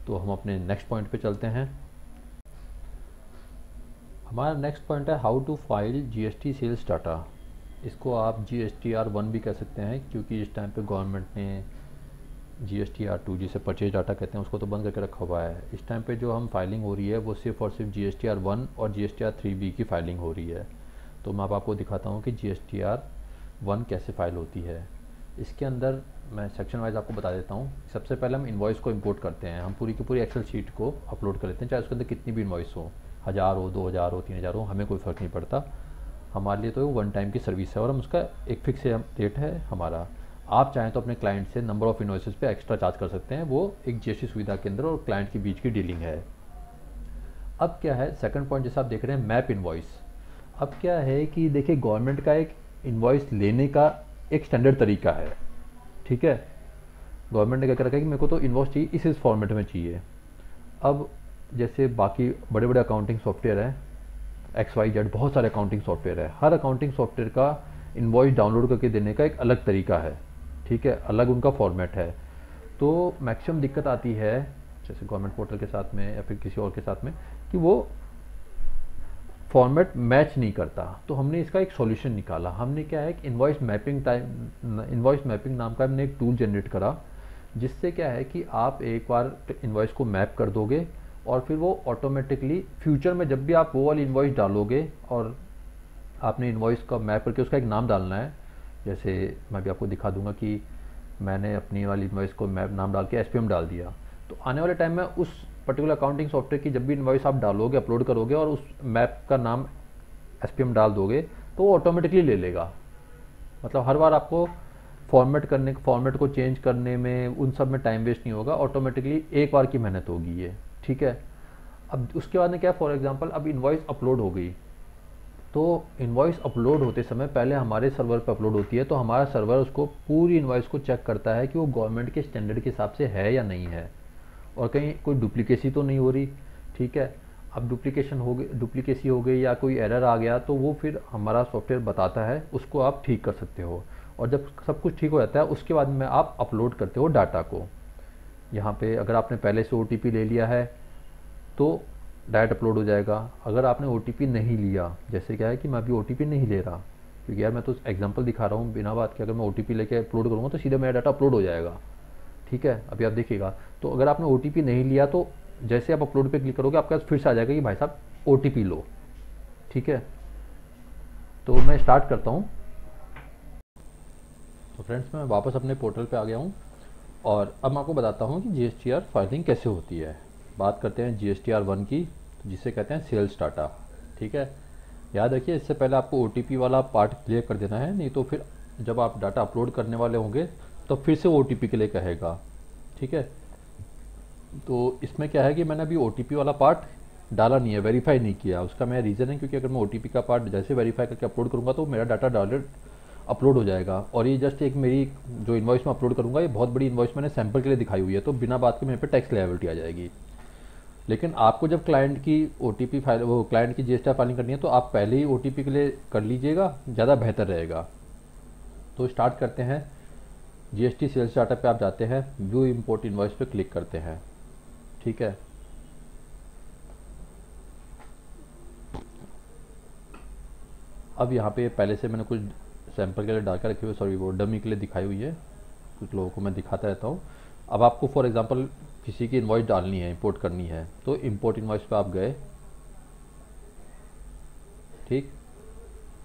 तो हम अपने नेक्स्ट पॉइंट पे चलते हैं। हमारा नेक्स्ट पॉइंट है how to file GST sales data. इसको आप GSTR1 भी कह सकते हैं, क्योंकि इस टाइम पे गवर्नमेंट ने GSTR2 जिसे परचेज डाटा कहते हैं उसको तो बंद करके रखा हुआ है। इस टाइम पे जो हम फाइलिंग हो रही है वो सिर्फ और सिर्फ GSTR1 और GSTR3B की फाइलिंग हो रही है। तो मैं अब आपको दिखाता हूँ कि GSTR1 कैसे फाइल होती है। इसके अंदर मैं सेक्शन वाइज आपको बता देता हूँ। सबसे पहले हम इन्वॉइस को इंपोर्ट करते हैं, हम पूरी की पूरी एक्सेल शीट को अपलोड कर लेते हैं, चाहे उसके अंदर कितनी भी इन्वॉइस हो, 1000 हो, 2000 हो, 3000 हो, हमें कोई फ़र्क नहीं पड़ता। हमारे लिए तो 1 टाइम की सर्विस है और हम उसका एक फिक्स रेट है हमारा। आप चाहें तो अपने क्लाइंट से नंबर ऑफ़ इन्वॉइसेस पे एक्स्ट्रा चार्ज कर सकते हैं, वो एक GST सुविधा के अंदर और क्लाइंट के बीच की डीलिंग है। अब क्या है सेकंड पॉइंट, जैसे आप देख रहे हैं मैप इन्वॉइस। अब क्या है कि देखिए गवर्नमेंट का एक इन्वॉइस लेने का एक स्टैंडर्ड तरीका है, ठीक है। गवर्नमेंट ने क्या कर रखा है कि मेरे को तो इन्वॉइस चाहिए इस फॉर्मेट में चाहिए। अब जैसे बाकी बड़े बड़े अकाउंटिंग सॉफ्टवेयर हैं, XYZ बहुत सारे अकाउंटिंग सॉफ्टवेयर है, हर अकाउंटिंग सॉफ्टवेयर का इन्वॉइस डाउनलोड करके देने का एक अलग तरीका है, ठीक है, अलग उनका फॉर्मेट है। तो मैक्सिमम दिक्कत आती है जैसे गवर्नमेंट पोर्टल के साथ में या फिर किसी और के साथ में कि वो फॉर्मेट मैच नहीं करता। तो हमने इसका एक सॉल्यूशन निकाला। हमने क्या है कि इन्वॉइस मैपिंग नाम का हमने एक टूल जनरेट करा, जिससे क्या है कि आप एक बार इन्वॉइस को मैप कर दोगे और फिर वो ऑटोमेटिकली फ्यूचर में जब भी आप वो वाली इन्वॉइस डालोगे और आपने इन्वॉइस का मैप करके उसका एक नाम डालना है। जैसे मैं भी आपको दिखा दूंगा कि मैंने अपनी वाली इन्वॉइस को मैप नाम डाल के SPM डाल दिया, तो आने वाले टाइम में उस पर्टिकुलर अकाउंटिंग सॉफ्टवेयर की जब भी इन्वॉइस आप डालोगे, अपलोड करोगे और उस मैप का नाम SPM डाल दोगे तो वो ऑटोमेटिकली ले लेगा। मतलब हर बार आपको फॉर्मेट को चेंज करने में उन सब में टाइम वेस्ट नहीं होगा, ऑटोमेटिकली एक बार की मेहनत होगी ये, ठीक है। अब उसके बाद में क्या, फॉर एग्जांपल अब इन्वॉइस अपलोड हो गई, तो इन्वॉइस अपलोड होते समय पहले हमारे सर्वर पर अपलोड होती है, तो हमारा सर्वर उसको पूरी इन्वॉइस को चेक करता है कि वो गवर्नमेंट के स्टैंडर्ड के हिसाब से है या नहीं है और कहीं कोई डुप्लीकेसी तो नहीं हो रही, ठीक है। अब डुप्लीकेसी हो गई या कोई एरर आ गया तो वो फिर हमारा सॉफ्टवेयर बताता है, उसको आप ठीक कर सकते हो। और जब सब कुछ ठीक हो जाता है उसके बाद में आप अपलोड करते हो डाटा को। यहाँ पे अगर आपने पहले से OTP ले लिया है तो डायरेक्ट अपलोड हो जाएगा। अगर आपने OTP नहीं लिया, जैसे क्या है कि मैं अभी OTP नहीं ले रहा, क्योंकि यार मैं तो एग्जांपल दिखा रहा हूँ बिना बात के, अगर मैं OTP लेके अपलोड करूँगा तो सीधे मेरा डाटा अपलोड हो जाएगा, ठीक है। अभी आप देखिएगा, तो अगर आपने OTP नहीं लिया तो जैसे आप अपलोड पे क्लिक करोगे आपके पास फिर से आ जाएगा कि भाई साहब OTP लो, ठीक है। तो मैं स्टार्ट करता हूँ। तो फ्रेंड्स मैं वापस अपने पोर्टल पे आ गया हूँ और अब मैं आपको बताता हूँ कि GSTR फाइलिंग कैसे होती है। बात करते हैं GSTR 1 की, जिसे कहते हैं सेल्स डाटा, ठीक है। याद रखिए इससे पहले आपको OTP वाला पार्ट क्लियर कर देना है, नहीं तो फिर जब आप डाटा अपलोड करने वाले होंगे तो फिर से OTP के लिए कहेगा, ठीक है। तो इसमें क्या है कि मैंने अभी OTP वाला पार्ट डाला नहीं है, वेरीफाई नहीं किया। उसका मेरा रीज़न है क्योंकि अगर मैं OTP का पार्ट जैसे वेरीफाई करके अपलोड करूँगा तो मेरा डाटा डायरेक्ट अपलोड हो जाएगा। और ये जस्ट एक मेरी जो इन्वॉइस में अपलोड करूँगा ये बहुत बड़ी इन्वॉइस मैंने सैंपल के लिए दिखाई हुई है, तो बिना बात के मेरे पे टैक्स लायबिलिटी आ जाएगी। लेकिन आपको जब क्लाइंट की OTP फाइल वो क्लाइंट की GSTR फाइलिंग करनी है तो आप पहले ही OTP के लिए कर लीजिएगा, ज़्यादा बेहतर रहेगा। तो स्टार्ट करते हैं। GST सेल्स डाटा पे आप जाते हैं, व्यू इंपोर्ट इन्वॉइस पे क्लिक करते हैं, ठीक है। अब यहाँ पे पहले से मैंने कुछ सैंपल के लिए डाल कर रखी हुई, सॉरी वो डमी के लिए दिखाई हुई है, कुछ लोगों को मैं दिखाता रहता हूँ। अब आपको फॉर एग्जांपल किसी की इन्वॉइस डालनी है, इंपोर्ट करनी है, तो इंपोर्ट इन्वॉइस पे आप गए, ठीक।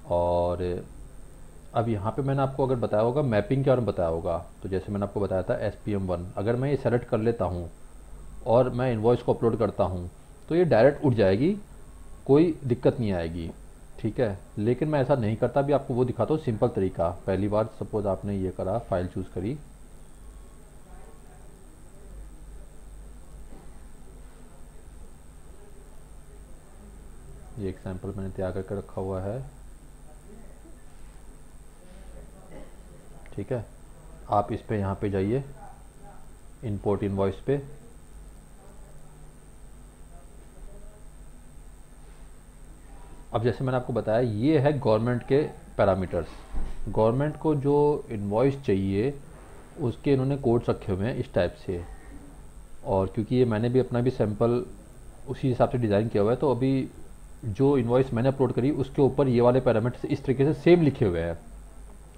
और अब यहाँ पे मैंने आपको अगर बताया होगा मैपिंग के बारे में बताया होगा, तो जैसे मैंने आपको बताया था SPM 1, अगर मैं ये सेलेक्ट कर लेता हूँ और मैं इन्वॉइस को अपलोड करता हूँ तो ये डायरेक्ट उठ जाएगी, कोई दिक्कत नहीं आएगी, ठीक है। लेकिन मैं ऐसा नहीं करता, भी आपको वो दिखाता हूँ सिंपल तरीका। पहली बार सपोज आपने ये करा, फाइल चूज़ करी, ये एक सैंपल मैंने तैयार करके रखा हुआ है, ठीक है। आप इस पे यहाँ पे जाइए, इंपोर्ट इनवॉइस पे, अब जैसे मैंने आपको बताया ये है गवर्नमेंट के पैरामीटर्स। गवर्नमेंट को जो इनवॉइस चाहिए उसके इन्होंने कोड्स रखे हुए हैं इस टाइप से, और क्योंकि ये मैंने भी अपना भी सैंपल उसी हिसाब से डिज़ाइन किया हुआ है, तो अभी जो इनवॉइस मैंने अपलोड करी उसके ऊपर ये वाले पैरामीटर्स इस तरीके से सेम लिखे हुए हैं।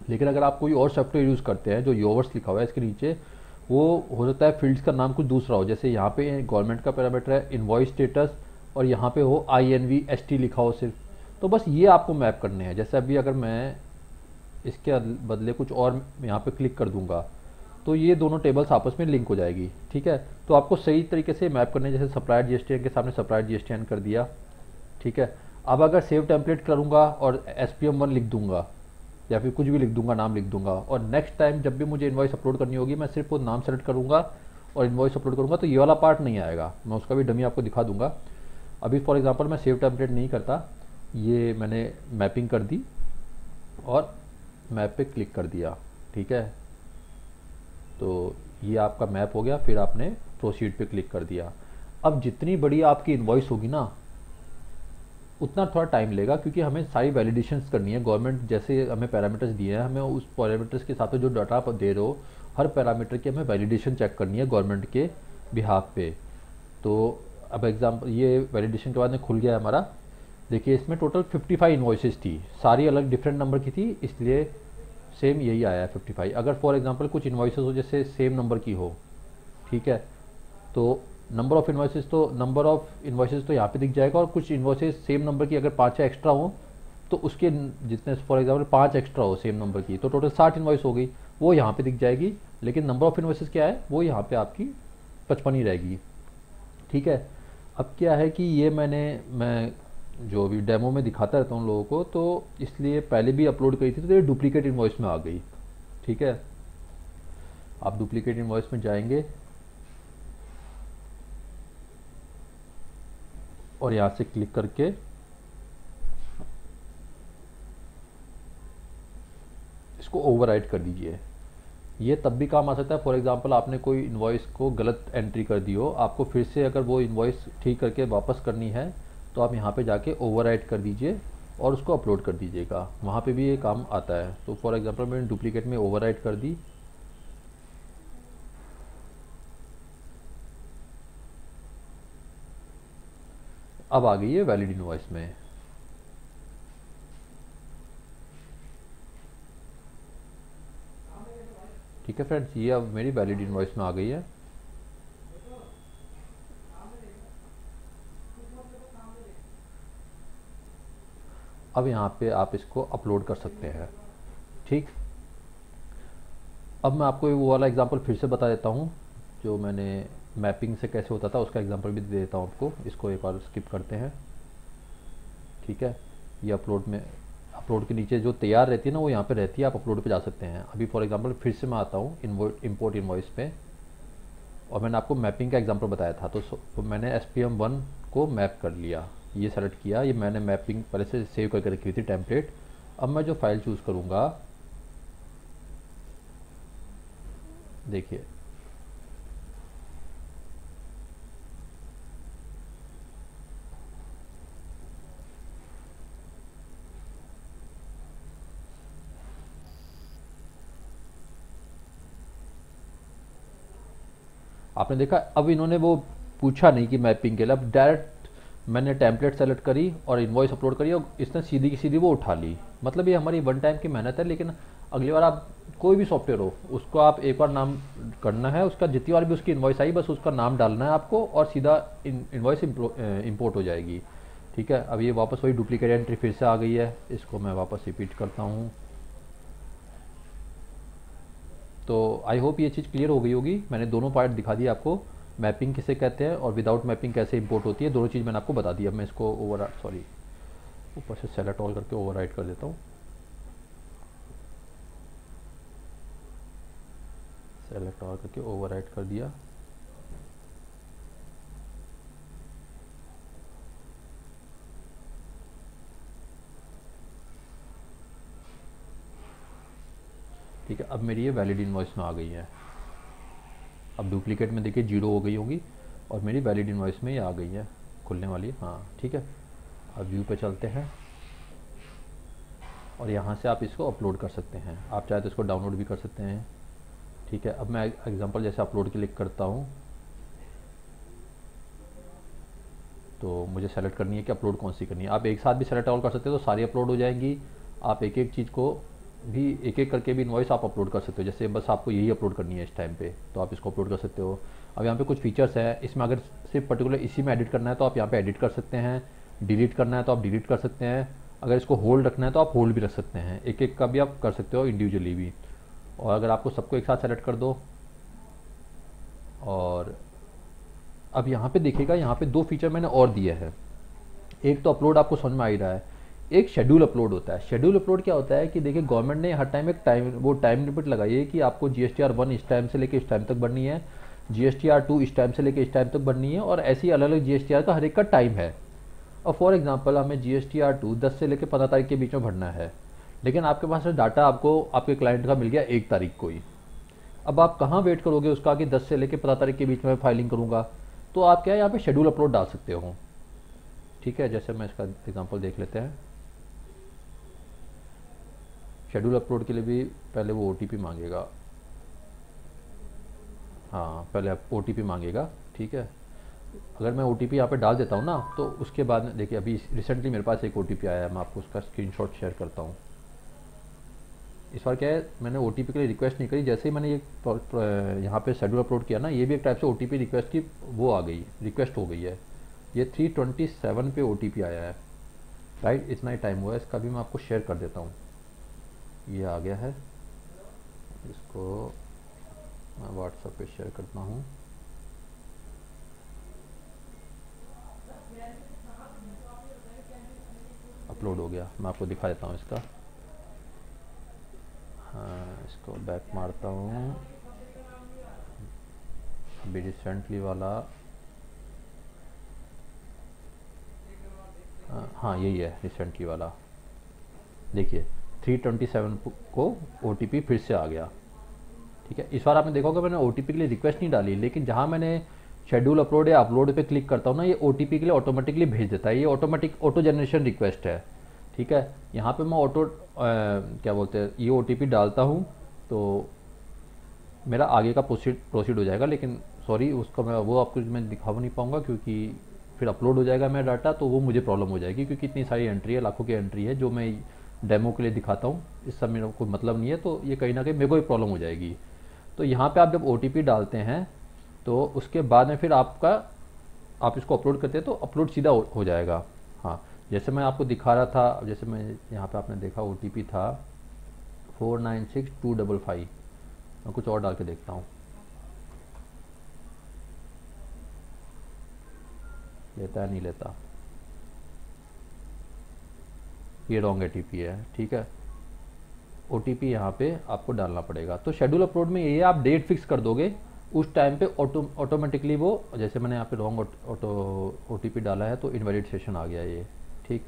लेकिन अगर आप कोई और सॉफ्टवेयर यूज़ करते हैं जो योवर्स लिखा हुआ है इसके नीचे, वो हो सकता है फील्ड्स का नाम कुछ दूसरा हो, जैसे यहाँ पे गवर्नमेंट का पैरामीटर है इनवॉइस स्टेटस और यहाँ पे हो INVST लिखा हो सिर्फ, तो बस ये आपको मैप करने हैं। जैसे अभी अगर मैं इसके बदले कुछ और यहाँ पे क्लिक कर दूंगा तो ये दोनों टेबल्स आपस में लिंक हो जाएगी, ठीक है। तो आपको सही तरीके से मैप करने, जैसे सप्लायर GSTN के सामने सप्लायर GSTN कर दिया, ठीक है। अब अगर सेव टेम्पलेट करूँगा और SPM 1 लिख दूंगा या फिर कुछ भी लिख दूंगा, नाम लिख दूंगा, और नेक्स्ट टाइम जब भी मुझे इनवॉइस अपलोड करनी होगी मैं सिर्फ वो नाम सेलेक्ट करूँगा और इनवॉइस अपलोड करूँगा, तो ये वाला पार्ट नहीं आएगा। मैं उसका भी डमी आपको दिखा दूंगा। अभी फॉर एग्जांपल मैं सेव टेम्पलेट नहीं करता, ये मैंने मैपिंग कर दी और मैप पे क्लिक कर दिया, ठीक है। तो ये आपका मैप हो गया, फिर आपने प्रोसीड पे क्लिक कर दिया। अब जितनी बड़ी आपकी इन्वॉइस होगी ना, उतना थोड़ा टाइम लेगा, क्योंकि हमें सारी वैलिडेशंस करनी है। गवर्नमेंट जैसे हमें पैरामीटर्स दिए हैं, हमें उस पैरामीटर्स के साथ जो डाटा आप दे रहे हो, हर पैरामीटर की हमें वैलिडेशन चेक करनी है गवर्नमेंट के बिहाफ पे। तो अब एग्जाम्पल ये वैलिडेशन के बाद में खुल गया हमारा। देखिए इसमें टोटल 55 इन्वॉइसेस थी, सारी अलग डिफरेंट नंबर की थी, इसलिए सेम यही आया है 55। अगर फॉर एग्जांपल कुछ इन्वॉइसेस हो जैसे सेम नंबर की हो, ठीक है, तो नंबर ऑफ इन्वॉइसेस तो यहाँ पे दिख जाएगा, और कुछ इन्वॉइसेस सेम नंबर की अगर 5 एक्स्ट्रा हो तो उसके जितने फॉर एग्जांपल 5 एक्स्ट्रा हो सेम नंबर की, तो टोटल 60 इन्वॉइस हो गई, वो यहाँ पे दिख जाएगी। लेकिन नंबर ऑफ इन्वॉइसेस क्या है, वो यहाँ पे आपकी 55 ही रहेगी, ठीक है। अब क्या है कि ये मैं जो अभी डेमो में दिखाता रहता हूँ लोगों को, तो इसलिए पहले भी अपलोड करी थी, तो ये डुप्लीकेट इन्वॉइस में आ गई, ठीक है। आप डुप्लीकेट इन्वॉइस में जाएंगे और यहाँ से क्लिक करके इसको ओवरराइट कर दीजिए। ये तब भी काम आ सकता है, फॉर एग्जांपल आपने कोई इन्वॉइस को गलत एंट्री कर दी हो, आपको फिर से अगर वो इन्वॉइस ठीक करके वापस करनी है, तो आप यहाँ पे जाके ओवरराइट कर दीजिए और उसको अपलोड कर दीजिएगा, वहाँ पे भी ये काम आता है। तो फॉर एग्जांपल मैंने डुप्लीकेट में ओवरराइट कर दी, अब आ गई है वैलिड इन्वॉइस में। ठीक है फ्रेंड्स, ये अब मेरी वैलिड इन्वॉइस में आ गई है। अब यहाँ पे आप इसको अपलोड कर सकते हैं, ठीक। अब मैं आपको वो वाला एग्जांपल फिर से बता देता हूँ, जो मैंने मैपिंग से कैसे होता था उसका एग्जांपल भी दे देता हूँ आपको। इसको एक बार स्किप करते हैं, ठीक है। ये अपलोड के नीचे जो तैयार रहती है ना, वो यहाँ पे रहती है, आप अपलोड पे जा सकते हैं। अभी फॉर एग्जांपल फिर से मैं आता हूँ इंपोर्ट इन्वॉइस पे, और मैंने आपको मैपिंग का एग्जांपल बताया था, तो मैंने SPM1 को मैप कर लिया, ये सेलेक्ट किया। ये मैंने मैपिंग पहले से सेव करके रखी हुई थी टेम्पलेट। अब मैं जो फाइल चूज़ करूँगा, देखिए आपने देखा, अब इन्होंने वो पूछा नहीं कि मैपिंग के लिए, अब डायरेक्ट मैंने टेम्पलेट सेलेक्ट करी और इन्वॉइस अपलोड करी और इसने सीधी की सीधी वो उठा ली। मतलब ये हमारी वन टाइम की मेहनत है, लेकिन अगली बार आप कोई भी सॉफ्टवेयर हो उसको आप एक बार नाम करना है, उसका जितनी बार भी उसकी इन्वॉइस आई बस उसका नाम डालना है आपको, और सीधा इन्वॉइस इम्पोर्ट हो जाएगी, ठीक है। अब ये वापस वही डुप्लीकेट एंट्री फिर से आ गई है, इसको मैं वापस रिपीट करता हूँ। तो आई होप ये चीज़ क्लियर हो गई होगी। मैंने दोनों पार्ट दिखा दिए आपको, मैपिंग किसे कहते हैं और विदाउट मैपिंग कैसे इंपोर्ट होती है, दोनों चीज़ मैंने आपको बता दी। अब मैं इसको ऊपर से सेलेक्ट ऑल करके ओवरराइट कर देता हूँ। सेलेक्ट ऑल करके ओवरराइट कर दिया। ठीक है, अब मेरी ये वैलिड इन्वॉइस में आ गई है। अब डुप्लीकेट में देखिए 0 हो गई होगी, और मेरी वैलिड इन्वॉइस में ये आ गई है, खुलने वाली है, हाँ ठीक है। अब व्यू पे चलते हैं, और यहाँ से आप इसको अपलोड कर सकते हैं। आप चाहे तो इसको डाउनलोड भी कर सकते हैं, ठीक है। अब मैं एग्जांपल जैसे अपलोड क्लिक करता हूँ, तो मुझे सेलेक्ट करनी है कि अपलोड कौन सी करनी है। आप एक साथ भी सेलेक्ट ऑल कर सकते हो तो सारी अपलोड हो जाएंगी। आप एक एक चीज़ को भी एक एक करके भी इन्वॉइस आप अपलोड कर सकते हो। जैसे बस आपको यही अपलोड करनी है इस टाइम पे, तो आप इसको अपलोड कर सकते हो। अब यहाँ पे कुछ फीचर्स है, इसमें अगर सिर्फ पर्टिकुलर इसी में एडिट करना है तो आप यहाँ पे एडिट कर सकते हैं, डिलीट करना है तो आप डिलीट कर सकते हैं, अगर इसको होल्ड रखना है तो आप होल्ड भी रख सकते हैं, एक एक का भी आप कर सकते हो इंडिविजुअली भी। और अगर आपको सबको एक साथ सेलेक्ट कर दो, और अब यहाँ पे देखिएगा, यहाँ पे 2 फीचर मैंने और दिए हैं। एक तो अपलोड आपको समझ में आ ही रहा है, एक शेड्यूल अपलोड होता है। शेड्यूल अपलोड क्या होता है कि देखिए गवर्नमेंट ने हर टाइम एक टाइम लिमिट लगाई है कि आपको GSTR 1 इस टाइम से लेकर इस टाइम तक भरनी है, GSTR 2 इस टाइम से लेकर इस टाइम तक भरनी है, और ऐसी अलग अलग GSTR का हर एक का टाइम है। और फॉर एग्जांपल हमें GSTR2 10 से लेकर 15 तारीख के बीच में भरना है, लेकिन आपके पास डाटा आपको आपके क्लाइंट का मिल गया 1 तारीख को ही। अब आप कहाँ वेट करोगे उसका कि 10 से लेकर 15 तारीख के बीच में फाइलिंग करूँगा? तो आप क्या है यहाँ पे शेड्यूल अपलोड डाल सकते हो। ठीक है, जैसे मैं इसका एग्जांपल देख लेते हैं। शेड्यूल अपलोड के लिए भी पहले वो OTP मांगेगा। हाँ, पहले आप OTP मांगेगा। ठीक है, अगर मैं OTP यहाँ पे डाल देता हूँ ना, तो उसके बाद में देखिए अभी रिसेंटली मेरे पास एक OTP आया है, मैं आपको उसका स्क्रीनशॉट शेयर करता हूँ। इस बार क्या है, मैंने OTP के लिए रिक्वेस्ट नहीं करी, जैसे ही मैंने ये यहाँ पे शेड्यूल अपलोड किया ना, ये भी एक टाइप से OTP रिक्वेस्ट की वो आ गई, रिक्वेस्ट हो गई है। ये 327 पे OTP आया है, राइट, इतना ही टाइम हुआ है। इसका भी मैं आपको शेयर कर देता हूँ। ये आ गया है, इसको मैं व्हाट्सएप पे शेयर करता हूँ। अपलोड हो गया, मैं आपको दिखा देता हूँ इसका। हाँ, इसको बैक मारता हूँ। अभी रिसेंटली वाला, हाँ यही है रिसेंटली वाला। देखिए 327 को OTP फिर से आ गया। ठीक है, इस बार आपने देखा होगा मैंने OTP के लिए रिक्वेस्ट नहीं डाली, लेकिन जहाँ मैंने शेड्यूल अपलोड या अपलोड पे क्लिक करता हूँ ना, ये OTP के लिए ऑटोमेटिकली भेज देता है। ये ऑटो जनरेशन रिक्वेस्ट है। ठीक है, यहाँ पे मैं क्या बोलते हैं, ये OTP डालता हूँ तो मेरा आगे का प्रोसीड हो जाएगा। लेकिन सॉरी, उसका वो आपको मैं दिखा नहीं पाऊँगा, क्योंकि फिर अपलोड हो जाएगा मेरा डाटा, तो वो मुझे प्रॉब्लम हो जाएगी, क्योंकि इतनी सारी एंट्री है, लाखों की एंट्री है जो मैं डेमो के लिए दिखाता हूँ। इस सब मेरा कोई मतलब नहीं है, तो ये कहीं ना कहीं मेरे को ही प्रॉब्लम हो जाएगी। तो यहाँ पे आप जब OTP डालते हैं तो उसके बाद में फिर आप इसको अपलोड करते हैं तो अपलोड सीधा हो जाएगा। हाँ, जैसे मैं आपको दिखा रहा था, जैसे मैं यहाँ पे आपने देखा OTP था 496255। मैं कुछ और डाल के देखता हूँ, लेता है नहीं लेता, ये रॉन्ग OTP है। ठीक है, OTP यहाँ पे आपको डालना पड़ेगा। तो शेड्यूल अपलोड में ये आप डेट फिक्स कर दोगे, उस टाइम पे ऑटोमेटिकली वो, जैसे मैंने यहाँ पे रॉन्ग OTP डाला है तो इनवैलिड सेशन आ गया ये। ठीक,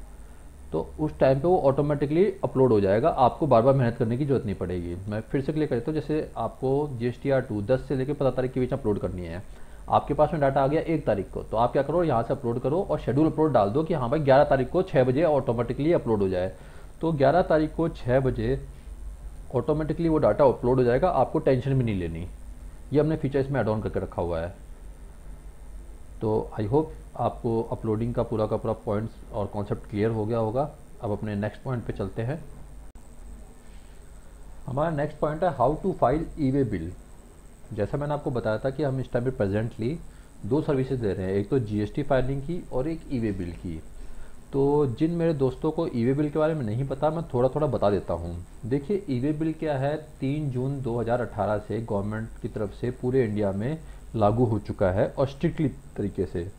तो उस टाइम पे वो ऑटोमेटिकली अपलोड हो जाएगा, आपको बार बार मेहनत करने की जरूरत नहीं पड़ेगी। मैं फिर से क्लिक करता हूँ, जैसे आपको GSTR2 10 से लेकर 15 तारीख के बीच अपलोड करनी है। आपके पास में डाटा आ गया 1 तारीख को, तो आप क्या करो, यहाँ से अपलोड करो और शेड्यूल अपलोड डाल दो कि हाँ भाई 11 तारीख को 6 बजे ऑटोमेटिकली अपलोड हो जाए। तो 11 तारीख को 6 बजे ऑटोमेटिकली वो डाटा अपलोड हो जाएगा, आपको टेंशन भी नहीं लेनी। ये हमने फीचर इसमें ऐड ऑन करके रखा हुआ है। तो आई होप आपको अपलोडिंग का पूरा पॉइंट्स और कॉन्सेप्ट क्लियर हो गया होगा। अब अपने नेक्स्ट पॉइंट पे चलते हैं। हमारा नेक्स्ट पॉइंट है how to file e way bill. जैसा मैंने आपको बताया था कि हम इस टाइम पे प्रेजेंटली 2 सर्विसेज दे रहे हैं, एक तो GST फाइलिंग की और एक ई-वे बिल की। तो जिन मेरे दोस्तों को ई-वे बिल के बारे में नहीं पता, मैं थोड़ा थोड़ा बता देता हूँ। देखिए ई-वे बिल क्या है, 3 जून 2018 से गवर्नमेंट की तरफ से पूरे इंडिया में लागू हो चुका है और स्ट्रिक्टली तरीके से।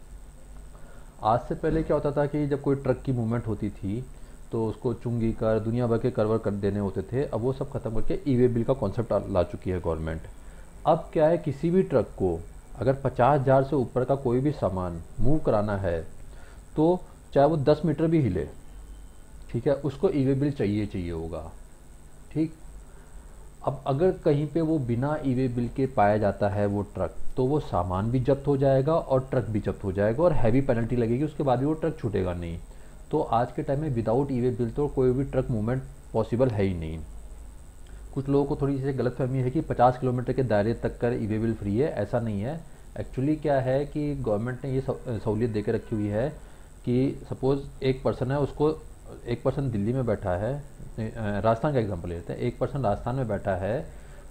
आज से पहले क्या होता था कि जब कोई ट्रक की मूवमेंट होती थी तो उसको चुंगी कर, दुनिया भर के करवर कर देने होते थे। अब वो सब खत्म करके ई-वे बिल का कॉन्सेप्ट ला चुकी है गवर्नमेंट। अब क्या है, किसी भी ट्रक को अगर 50,000 से ऊपर का कोई भी सामान मूव कराना है, तो चाहे वो 10 मीटर भी हिले, ठीक है, उसको ई-वे बिल चाहिए होगा। ठीक, अब अगर कहीं पे वो बिना ई-वे बिल के पाया जाता है वो ट्रक, तो वो सामान भी जब्त हो जाएगा और ट्रक भी जब्त हो जाएगा और हैवी पेनल्टी लगेगी, उसके बाद भी वो ट्रक छूटेगा नहीं। तो आज के टाइम में विदाउट ई-वे बिल तो कोई भी ट्रक मूवमेंट पॉसिबल है ही नहीं। कुछ लोगों को थोड़ी सी गलतफहमी है कि 50 किलोमीटर के दायरे तक का ई-वे बिल फ्री है, ऐसा नहीं है। एक्चुअली क्या है कि गवर्नमेंट ने ये सहूलियत दे के रखी हुई है कि सपोज़ एक पर्सन है, उसको एक पर्सन दिल्ली में बैठा है, राजस्थान का एग्जांपल लेते हैं, एक पर्सन राजस्थान में बैठा है,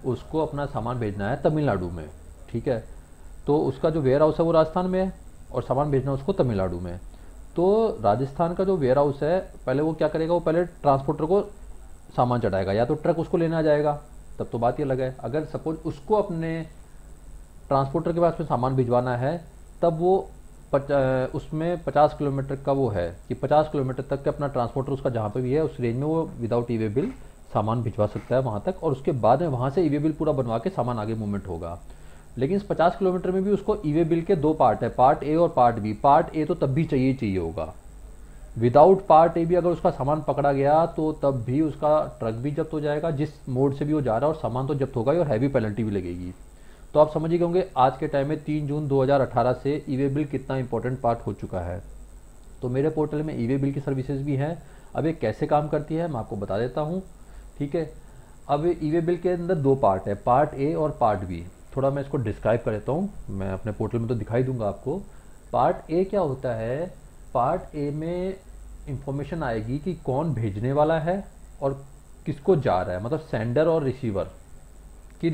उसको अपना सामान भेजना है तमिलनाडु में। ठीक है, तो उसका जो वेयर हाउस है वो राजस्थान में है और सामान भेजना है उसको तमिलनाडु में। तो राजस्थान का जो वेयर हाउस है, पहले वो क्या करेगा, वो पहले ट्रांसपोर्टर को सामान चढ़ाएगा, या तो ट्रक उसको लेने आ जाएगा, तब तो बात ये लगा है। अगर सपोज उसको अपने ट्रांसपोर्टर के पास में सामान भिजवाना है, तब वो उसमें 50 किलोमीटर का वो है कि 50 किलोमीटर तक के अपना ट्रांसपोर्टर उसका जहाँ पे भी है उस रेंज में वो विदाउट ई-वे बिल सामान भिजवा सकता है वहाँ तक, और उसके बाद में वहाँ से ई-वे बिल पूरा बनवा के सामान आगे मूवमेंट होगा। लेकिन इस 50 किलोमीटर में भी उसको ई-वे बिल के 2 पार्ट है, पार्ट ए और पार्ट बी। पार्ट ए तो तब भी चाहिए होगा, विदाउट पार्ट ए भी अगर उसका सामान पकड़ा गया तो तब भी उसका ट्रक भी जब्त हो जाएगा, जिस मोड से भी वो जा रहा है, और सामान तो जब्त होगा ही और हैवी पेनल्टी भी लगेगी। तो आप समझिए होंगे आज के टाइम में 3 जून 2018 से ई वे बिल कितना इंपॉर्टेंट पार्ट हो चुका है। तो मेरे पोर्टल में ई वे बिल की सर्विसेज भी हैं। अब ये कैसे काम करती है मैं आपको बता देता हूँ। ठीक है, अब ई वे बिल के अंदर दो पार्ट है, पार्ट ए और पार्ट बी। थोड़ा मैं इसको डिस्क्राइब कर देता हूँ, मैं अपने पोर्टल में तो दिखाई दूंगा आपको। पार्ट ए क्या होता है, पार्ट ए में इंफॉर्मेशन आएगी कि कौन भेजने वाला है और किसको जा रहा है, मतलब सेंडर और रिसीवर की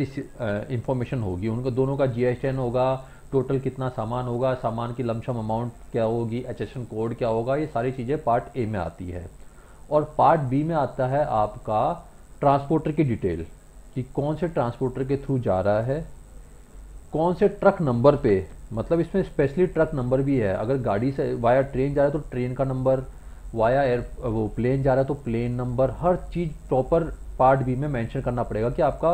इंफॉर्मेशन होगी, उनको दोनों का जीएसटीएन होगा, टोटल कितना सामान होगा, सामान की लमसम अमाउंट क्या होगी, एचएसएन कोड क्या होगा, ये सारी चीज़ें पार्ट ए में आती है। और पार्ट बी में आता है आपका ट्रांसपोर्टर की डिटेल, कि कौन से ट्रांसपोर्टर के थ्रू जा रहा है, कौन से ट्रक नंबर पे, मतलब इसमें स्पेशली ट्रक नंबर भी है। अगर गाड़ी से वाया ट्रेन जा रहा है तो ट्रेन का नंबर, वाया एयर वो प्लेन जा रहा है तो प्लेन नंबर, हर चीज़ प्रॉपर पार्ट बी में मेंशन करना पड़ेगा कि आपका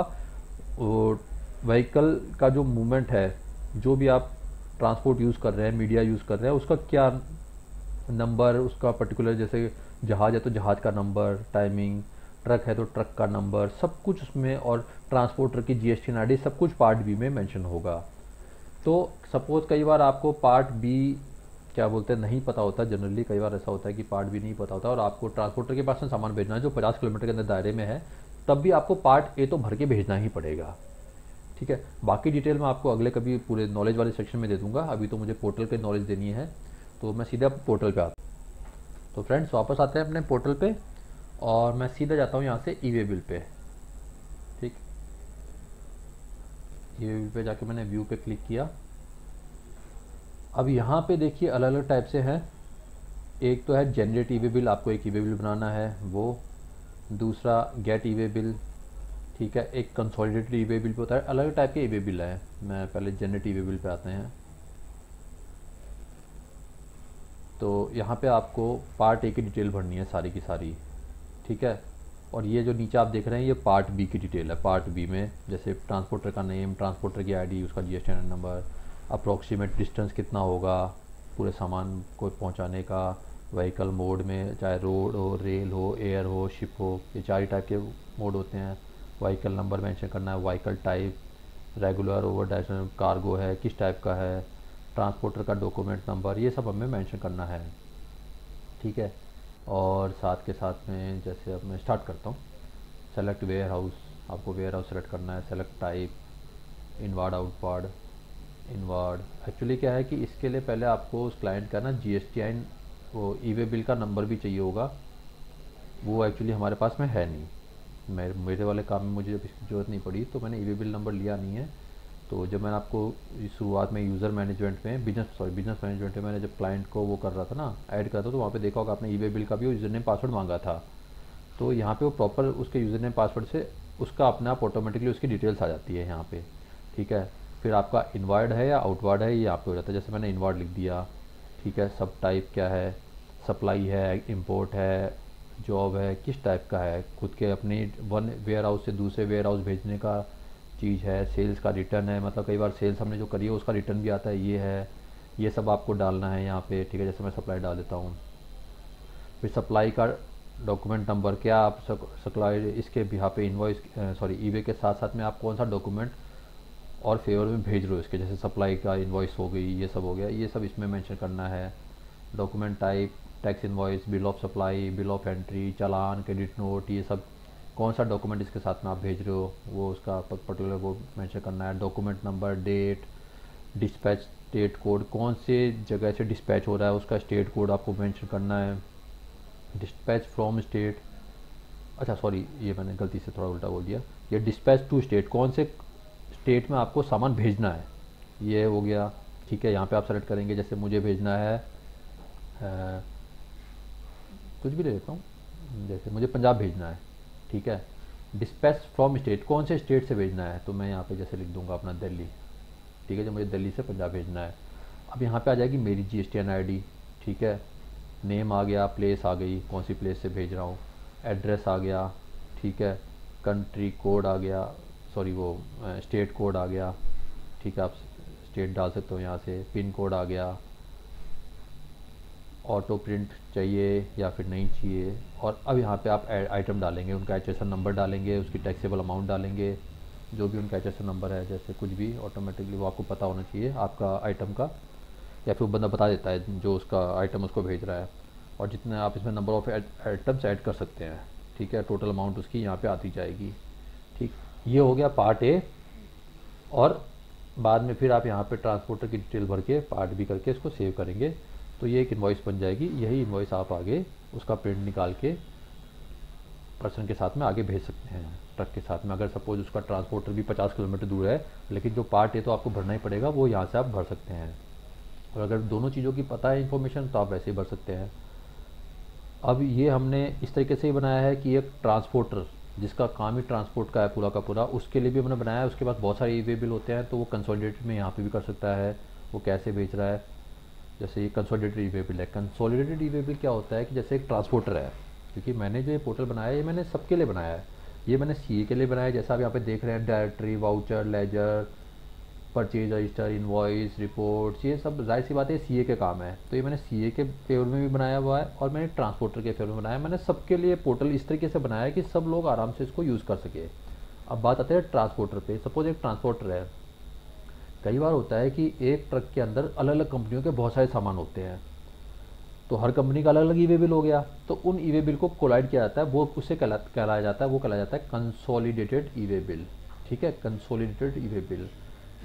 व्हीकल का जो मूवमेंट है, जो भी आप ट्रांसपोर्ट यूज़ कर रहे हैं, मीडिया यूज़ कर रहे हैं, उसका क्या नंबर, उसका पर्टिकुलर, जैसे जहाज़ है तो जहाज़ का नंबर, टाइमिंग, ट्रक है तो ट्रक का नंबर, सब कुछ उसमें, और ट्रांसपोर्टर की जीएसटी आईडी, सब कुछ पार्ट बी में मेंशन होगा। तो सपोज़ कई बार आपको पार्ट बी क्या बोलते हैं नहीं पता होता, जनरली कई बार ऐसा होता है कि पार्ट बी नहीं पता होता और आपको ट्रांसपोर्टर के पास में सामान भेजना है जो 50 किलोमीटर के अंदर दायरे में है, तब भी आपको पार्ट ए तो भर के भेजना ही पड़ेगा। ठीक है, बाकी डिटेल मैं आपको अगले कभी पूरे नॉलेज वाले सेक्शन में दे दूंगा, अभी तो मुझे पोर्टल के नॉलेज देनी है, तो मैं सीधा पोर्टल पे आता हूँ। तो फ्रेंड्स वापस आते हैं अपने पोर्टल पे और मैं सीधा जाता हूँ यहाँ से ई वे बिल पे। ठीक, ई वे बिल पे जाके मैंने व्यू पे क्लिक किया। अब यहाँ पे देखिए अलग अलग टाइप से हैं, एक तो है जनरेट ई वे बिल, आपको एक ई वे बिल बनाना है वो, दूसरा गेट ई वे बिल, ठीक है, एक कंसोलिडेटेड ई वे बिल पे होता है, अलग टाइप के ई वे बिल है। मैं पहले जनरेट ई वे बिल पे आते हैं। तो यहाँ पे आपको पार्ट ए की डिटेल भरनी है सारी की सारी, ठीक है, और ये जो नीचे आप देख रहे हैं ये पार्ट बी की डिटेल है। पार्ट बी में जैसे ट्रांसपोर्टर का नेम, ट्रांसपोर्टर की आईडी, उसका जीएसटी नंबर, अप्रोक्सीमेट डिस्टेंस कितना होगा पूरे सामान को पहुंचाने का, व्हीकल मोड में चाहे रोड हो, रेल हो, एयर हो, शिप हो, ये 4 टाइप के मोड होते हैं। व्हीकल नंबर मेंशन करना है, vehicle type, regular, over cargo है, किस टाइप का है, ट्रांसपोर्टर का डॉक्यूमेंट नंबर, ये सब हमें मेंशन करना है। ठीक है, और साथ के साथ में जैसे अब मैं स्टार्ट करता हूँ, सेलेक्ट वेयर हाउस, आपको वेयर हाउस सेलेक्ट करना है, select type, inward outward, inward. Actually क्या है कि इसके लिए पहले आपको उस क्लाइंट का ना जीएसटीआईएन, वो ई वे बिल का नंबर भी चाहिए होगा, वो एक्चुअली हमारे पास में है नहीं। मेरे वाले काम में मुझे इसकी ज़रूरत नहीं पड़ी, तो मैंने ई वे बिल नंबर लिया नहीं है। तो जब मैंने आपको शुरुआत में यूज़र मैनेजमेंट में बिजनेस मैनेजमेंट में मैंने जब क्लाइंट को वो कर रहा था ना, ऐड कर रहा था, तो वहाँ पे देखा होगा आपने ई वे बिल का भी यूज़र नेम पासवर्ड मांगा था। तो यहाँ पे वो प्रॉपर उसके यूज़र नेम पासवर्ड से उसका अपने आप ऑटोमेटिकली उसकी डिटेल्स आ जाती है यहाँ पे। ठीक है, फिर आपका इनवार्ड है या आउटवार्ड है ये यहाँ पे हो जाता है, जैसे मैंने इनवार्ड लिख दिया। ठीक है, सब टाइप क्या है, सप्लाई है, इंपोर्ट है, जॉब है, किस टाइप का है, खुद के अपनी वन वेयर हाउस से दूसरे वेयर हाउस भेजने का चीज़ है, सेल्स का रिटर्न है, मतलब कई बार सेल्स हमने जो करी है उसका रिटर्न भी आता है, ये है, ये सब आपको डालना है यहाँ पे। ठीक है, जैसे मैं सप्लाई डाल देता हूँ। फिर सप्लाई का डॉक्यूमेंट नंबर, क्या आप सप्लाई इसके बिहाफ पे इनवॉइस ई वे के साथ साथ में आप कौन सा डॉक्यूमेंट और फेवर में भेज रहे हो इसके, जैसे सप्लाई का इनवॉइस हो गई, ये सब हो गया, ये सब इसमें मेंशन करना है। Document type, tax invoice, bill of supply, bill of entry, challan, credit note, ये सब कौन सा डॉक्यूमेंट इसके साथ में आप भेज रहे हो वो उसका पर्टिकुलर वो मेंशन करना है। Document number, date, dispatch state code, कौन से जगह से डिस्पैच हो रहा है उसका स्टेट कोड आपको मेंशन करना है। डिस्पैच फ्रॉम स्टेट, अच्छा सॉरी ये मैंने गलती से थोड़ा उल्टा बोल दिया, ये डिस्पैच टू स्टेट, कौन से स्टेट में आपको सामान भेजना है, ये हो गया। ठीक है, यहाँ पे आप सेलेक्ट करेंगे, जैसे मुझे भेजना है कुछ भी ले लेता हूँ, जैसे मुझे पंजाब भेजना है। ठीक है, डिस्पैच फ्रॉम स्टेट, कौन से स्टेट से भेजना है, तो मैं यहाँ पे जैसे लिख दूंगा अपना दिल्ली। ठीक है, जो मुझे दिल्ली से पंजाब भेजना है। अब यहाँ पे आ जाएगी मेरी जीएसटीएन आईडी। ठीक है, नेम आ गया, प्लेस आ गई, कौन सी प्लेस से भेज रहा हूँ, एड्रेस आ गया। ठीक है, कंट्री कोड आ गया, सॉरी वो स्टेट कोड आ गया। ठीक है, आप स्टेट डाल सकते हो यहाँ से, पिन कोड आ गया, ऑटो प्रिंट चाहिए या फिर नहीं चाहिए। और अब यहाँ पे आप आइटम डालेंगे, उनका HSN नंबर डालेंगे, उसकी टैक्सेबल अमाउंट डालेंगे, जो भी उनका HSN नंबर है, जैसे कुछ भी ऑटोमेटिकली वो आपको पता होना चाहिए आपका आइटम का, या फिर वो बंदा बता देता है जो उसका आइटम उसको भेज रहा है। और जितने आप इसमें नंबर ऑफ़ आइटम्स ऐड कर सकते हैं, ठीक है, टोटल अमाउंट उसकी यहाँ पे आती जाएगी। ठीक, ये हो गया पार्ट ए। और बाद में फिर आप यहाँ पे ट्रांसपोर्टर की डिटेल भर के पार्ट बी करके इसको सेव करेंगे, तो ये एक इन्वॉइस बन जाएगी। यही इन्वॉइस आप आगे उसका प्रिंट निकाल के पर्सन के साथ में आगे भेज सकते हैं, ट्रक के साथ में। अगर सपोज उसका ट्रांसपोर्टर भी 50 किलोमीटर दूर है, लेकिन जो पार्ट है तो आपको भरना ही पड़ेगा, वो यहाँ से आप भर सकते हैं। और अगर दोनों चीज़ों की पता है इन्फॉर्मेशन, तो आप वैसे ही भर सकते हैं। अब ये हमने इस तरीके से ही बनाया है कि एक ट्रांसपोर्टर जिसका काम ही ट्रांसपोर्ट का है पूरा का पूरा, उसके लिए भी हमने बनाया है। उसके पास बहुत सारे ई वे बिल होते हैं, तो वो कंसोलिडेटेड में यहाँ पे भी कर सकता है वो कैसे बेच रहा है। जैसे ये कंसोलिडेटेड ई वे बिल है। कंसोलिडेटेड ई वे बिल क्या होता है कि जैसे एक ट्रांसपोर्टर है, क्योंकि मैंने जो ये पोर्टल बनाया है ये मैंने सबके लिए बनाया है। ये मैंने CA के लिए बनाया है, जैसा आप यहाँ पे देख रहे हैं, directory, voucher, ledger, purchase register, invoice, reports, ये सब जाहिर सी बात है CA के काम है। तो ये मैंने CA के फेवर में भी बनाया हुआ है और मैंने ट्रांसपोर्टर के फेवर में बनाया है। मैंने सबके लिए पोर्टल इस तरीके से बनाया है कि सब लोग आराम से इसको यूज़ कर सके। अब बात आती है ट्रांसपोर्टर पे। सपोज एक ट्रांसपोर्टर है, कई बार होता है कि एक ट्रक के अंदर अलग अलग कंपनियों के बहुत सारे सामान होते हैं, तो हर कंपनी का अलग अलग ई वे बिल हो गया। तो उन ई वे बिल को कोलाइड किया जाता है, वो उससे कहलाया जाता है, वो कहलाया जाता है कंसोलिडेटेड ई वे बिल। ठीक है, कंसोलिडेटेड ई वे बिल।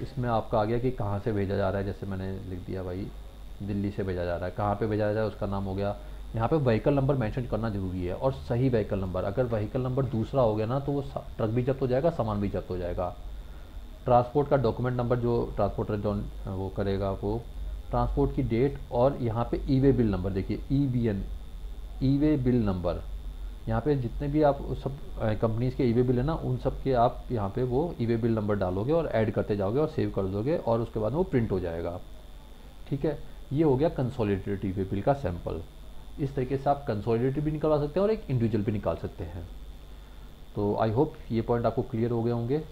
इसमें आपका आ गया कि कहाँ से भेजा जा रहा है, जैसे मैंने लिख दिया भाई दिल्ली से भेजा जा रहा है, कहाँ पे भेजा जा रहा है उसका नाम हो गया। यहाँ पे व्हीकल नंबर मेंशन करना जरूरी है, और सही व्हीकल नंबर। अगर व्हीकल नंबर दूसरा हो गया ना, तो वो ट्रक भी जब्त हो जाएगा, सामान भी जब्त हो जाएगा। ट्रांसपोर्ट का डॉक्यूमेंट नंबर जो ट्रांसपोर्टर जो वो करेगा, वो ट्रांसपोर्ट की डेट, और यहाँ पे ई वे बिल नंबर देखिए, EBN, ई वे बिल नंबर। यहाँ पे जितने भी आप सब कंपनीज़ के ई वे बिल है ना, उन सब के आप यहाँ पे वो ई वे बिल नंबर डालोगे और ऐड करते जाओगे और सेव कर दोगे, और उसके बाद वो प्रिंट हो जाएगा। ठीक है, ये हो गया कंसोलिडेटेड ई वे बिल का सैम्पल। इस तरीके से आप कंसोलिडेटेड भी निकलवा सकते हैं और एक इंडिविजुअल भी निकाल सकते हैं। तो आई होप ये पॉइंट आपको क्लियर हो गए होंगे।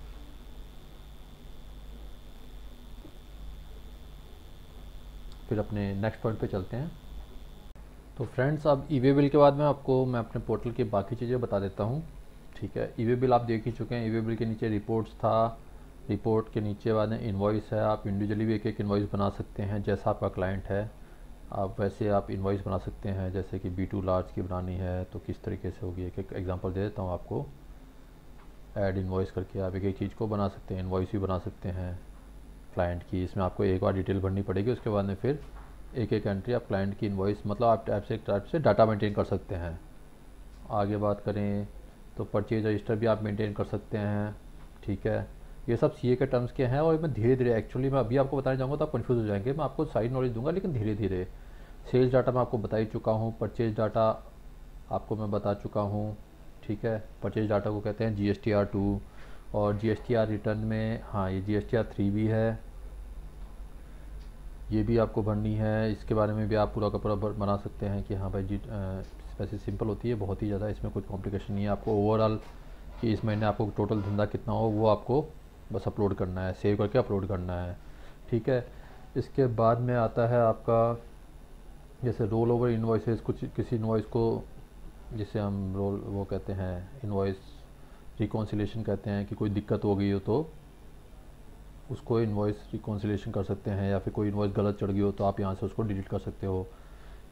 फिर अपने नेक्स्ट पॉइंट पे चलते हैं। तो फ्रेंड्स, अब ई वे बिल के बाद में आपको मैं अपने पोर्टल की बाकी चीज़ें बता देता हूँ। ठीक है, ई वे बिल आप देख ही चुके हैं। ई वे बिल के नीचे रिपोर्ट्स था, रिपोर्ट के नीचे बाद में इन्वॉइस है। आप इंडिविजुअली भी एक एक इन्वॉइस बना सकते हैं, जैसा आपका क्लाइंट है आप वैसे आप इन्वॉइस बना सकते हैं। जैसे कि B2 लार्ज की बनानी है तो किस तरीके से होगी, एक एक एग्जांपल दे देता हूँ आपको। ऐड इन्वॉइस करके आप एक एक चीज़ को बना सकते हैं, इन्वॉइस भी बना सकते हैं क्लाइंट की। इसमें आपको एक बार डिटेल भरनी पड़ेगी, उसके बाद में फिर एक एक एंट्री आप क्लाइंट की इन्वॉइस, मतलब आप टाइप से डाटा मेंटेन कर सकते हैं। आगे बात करें तो परचेज रजिस्टर भी आप मेंटेन कर सकते हैं। ठीक है, ये सब CA के टर्म्स के हैं, और मैं धीरे धीरे, एक्चुअली मैं अभी आपको बताने जाऊँगा तो आप कन्फ्यूज़ हो जाएंगे। मैं आपको सारी नॉलेज दूंगा, लेकिन धीरे धीरे। सेल्स डाटा मैं आपको बता ही चुका हूँ, परचेज डाटा आपको मैं बता चुका हूँ। ठीक है, परचेज डाटा को कहते हैं GSTR2, और GSTR रिटर्न में हाँ ये GSTR3 भी है, ये भी आपको भरनी है। इसके बारे में भी आप पूरा का पूरा बना सकते हैं कि हाँ भाई जी, वैसे सिंपल होती है बहुत ही ज़्यादा, इसमें कुछ कॉम्प्लिकेशन नहीं है। आपको ओवरऑल कि इस महीने आपको टोटल धंधा कितना हो वो आपको बस अपलोड करना है, सेव करके अपलोड करना है। ठीक है, इसके बाद में आता है आपका जैसे रोल ओवर इन्वॉइसेस। कुछ किसी इन्वॉइस को जिसे हम रोल वो कहते हैं इन्वॉइस रिकॉन्सिलेशन कहते हैं, कि कोई दिक्कत हो गई हो तो उसको इन्वॉइस रिकॉन्सिलेशन कर सकते हैं, या फिर कोई इन्वॉइस गलत चढ़ गई हो तो आप यहाँ से उसको डिलीट कर सकते हो।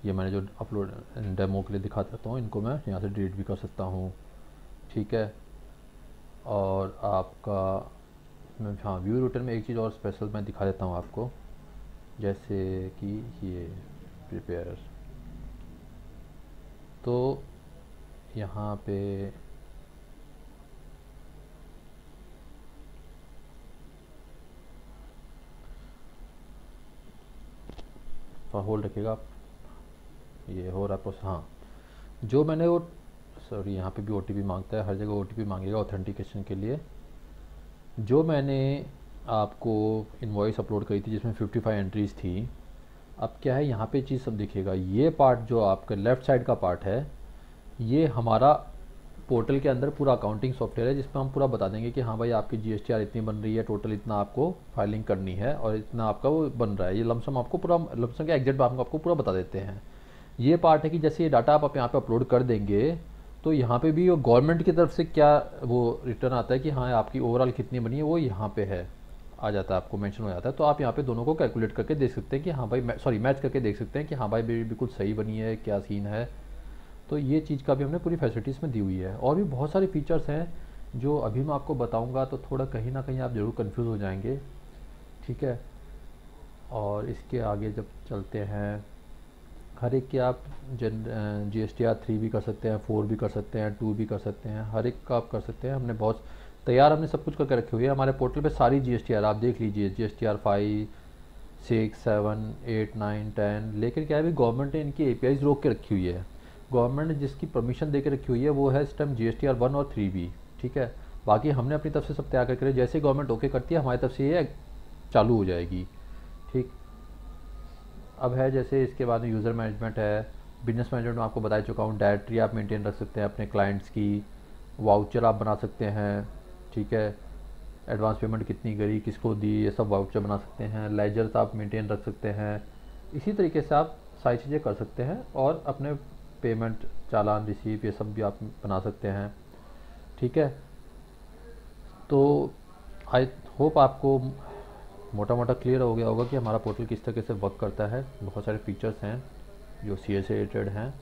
ये मैंने जो अपलोड डेमो के लिए दिखा देता हूँ, इनको मैं यहाँ से डिलीट भी कर सकता हूँ। ठीक है, और आपका मैं हाँ व्यू रूटर में एक चीज़ और स्पेशल मैं दिखा देता हूँ आपको, जैसे कि ये प्रिपेयर। तो यहाँ पे होल्ड रखिएगा आप, ये हो रहा प्रोसेस। हाँ, जो मैंने वो सॉरी यहाँ पे भी OTP मांगता है, हर जगह OTP मांगेगा ऑथेंटिकेशन के लिए। जो मैंने आपको इनवॉइस अपलोड करी थी जिसमें 55 एंट्रीज़ थी, अब क्या है यहाँ पे चीज़ सब दिखेगा। ये पार्ट जो आपका लेफ़्ट साइड का पार्ट है, ये हमारा पोर्टल के अंदर पूरा अकाउंटिंग सॉफ्टवेयर है, जिसमें हम पूरा बता देंगे कि हाँ भाई आपकी GSTR इतनी बन रही है, टोटल इतना आपको फाइलिंग करनी है, और इतना आपका वो बन रहा है। ये लमसम आपको पूरा, लमसम के एग्जैक्ट आपको पूरा बता देते हैं। ये पार्ट है कि जैसे ये डाटा आप यहाँ पे अपलोड कर देंगे तो यहाँ पे भी गवर्नमेंट की तरफ से क्या वो रिटर्न आता है कि हाँ आपकी ओवरऑल कितनी बनी है, वो यहाँ पे है आ जाता है, आपको मेंशन हो जाता है। तो आप यहाँ पे दोनों को कैलकुलेट करके देख सकते हैं कि हाँ भाई, सॉरी मैच करके देख सकते हैं कि हाँ भाई बिल्कुल सही बनी है, क्या सीन है। तो ये चीज़ का भी हमने पूरी फैसिलिटीज़ में दी हुई है। और भी बहुत सारे फीचर्स हैं जो अभी मैं आपको बताऊंगा तो थोड़ा कहीं ना कहीं आप ज़रूर कंफ्यूज हो जाएंगे, ठीक है। और इसके आगे जब चलते हैं, हर एक के आप GSTR 3 भी कर सकते हैं, 4 भी कर सकते हैं, 2 भी कर सकते हैं, हर एक का आप कर सकते हैं। हमने बहुत तैयार हमने सब कुछ करके रखी हुई है हमारे पोर्टल पे। सारी GSTR आप देख लीजिए, GSTR 5, 6, 7, 8, 9, 10। लेकिन क्या है, अभी गवर्नमेंट ने इनकी APIs रोक के रखी हुई है। गवर्नमेंट ने जिसकी परमिशन दे के रखी हुई है वो है इस टाइम GSTR 1 और 3 भी, ठीक है। बाकी हमने अपनी तरफ से सब तैयार करके, जैसे गवर्नमेंट ओके करती है हमारी तरफ से ये चालू हो जाएगी, ठीक। अब है जैसे इसके बाद में यूज़र मैनेजमेंट है, बिजनेस मैनेजमेंट में आपको बता चुका हूँ। डायरेक्टरी आप मेंटेन रख सकते हैं अपने क्लाइंट्स की, वाउचर आप बना सकते हैं, ठीक है। एडवांस पेमेंट कितनी करी, किसको दी, ये सब वाउचर बना सकते हैं। लेजर्स आप मेंटेन रख सकते हैं। इसी तरीके से आप सारी चीज़ें कर सकते हैं और अपने पेमेंट, चालान, रिसीव, ये सब भी आप बना सकते हैं, ठीक है। तो आई होप आपको मोटा मोटा क्लियर हो गया होगा कि हमारा पोर्टल किस तरह से वर्क करता है। बहुत सारे फीचर्स हैं जो CS से रिलेटेड हैं,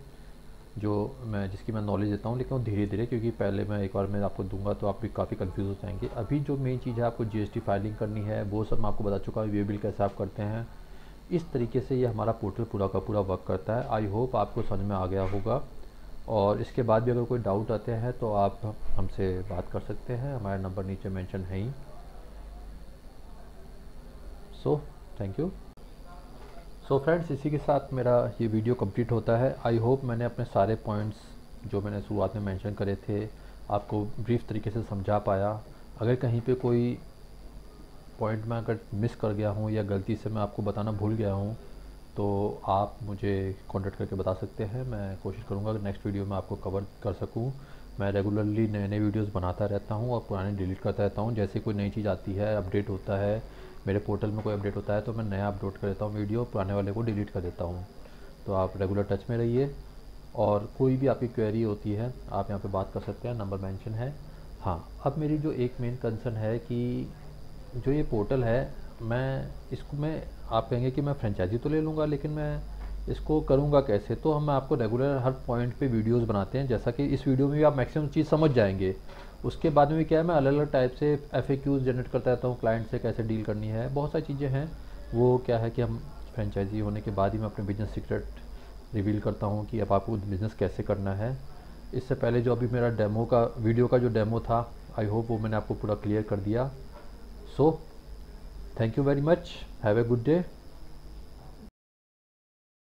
जो जिसकी मैं नॉलेज देता हूँ, लेकिन वो धीरे धीरे, क्योंकि पहले मैं एक बार मैं आपको दूंगा तो आप भी काफ़ी कंफ्यूज हो जाएंगे। अभी जो मेन चीज़ है, आपको GST फाइलिंग करनी है, वो सब मैं आपको बता चुका हूँ। वे बिल कैसे आप करते हैं, इस तरीके से ये हमारा पोर्टल पूरा का पूरा वर्क करता है। आई होप आपको समझ में आ गया होगा। और इसके बाद भी अगर कोई डाउट आते हैं तो आप हमसे बात कर सकते हैं, हमारा नंबर नीचे मेंशन है ही। So thank you. So friends, इसी के साथ मेरा ये वीडियो कंप्लीट होता है। आई होप मैंने अपने सारे पॉइंट्स जो मैंने शुरुआत में मेंशन करे थे आपको ब्रीफ तरीके से समझा पाया। अगर कहीं पे कोई पॉइंट मैं अगर मिस कर गया हूँ या गलती से मैं आपको बताना भूल गया हूँ तो आप मुझे कांटेक्ट करके बता सकते हैं। मैं कोशिश करूँगा कि नेक्स्ट वीडियो में आपको कवर कर सकूँ। मैं रेगुलरली नए नए वीडियोस बनाता रहता हूँ और पुराने डिलीट करता रहता हूँ। जैसे कोई नई चीज़ आती है, अपडेट होता है, मेरे पोर्टल में कोई अपडेट होता है तो मैं नया अपलोड कर देता हूँ वीडियो, पुराने वाले को डिलीट कर देता हूँ। तो आप रेगुलर टच में रहिए और कोई भी आपकी क्वेरी होती है आप यहाँ पे बात कर सकते हैं, नंबर मेंशन है। हाँ, अब मेरी जो एक मेन कंसर्न है कि जो ये पोर्टल है, मैं आप कहेंगे कि मैं फ्रेंचाइजी तो ले लूँगा, लेकिन मैं इसको करूँगा कैसे। तो हम आपको रेगुलर हर पॉइंट पे वीडियोस बनाते हैं, जैसा कि इस वीडियो में भी आप मैक्सिमम चीज़ समझ जाएंगे। उसके बाद में भी क्या है, मैं अलग अलग टाइप से FAQs जनरेट करता रहता हूँ, क्लाइंट से कैसे डील करनी है, बहुत सारी चीज़ें हैं। वो क्या है कि हम फ्रेंचाइजी होने के बाद ही मैं अपने बिजनेस सीक्रेट रिवील करता हूँ कि अब आपको बिज़नेस कैसे करना है। इससे पहले जो अभी मेरा डेमो का वीडियो का जो डेमो था, आई होप वो मैंने आपको पूरा क्लियर कर दिया। सो thank you very much, have a good day.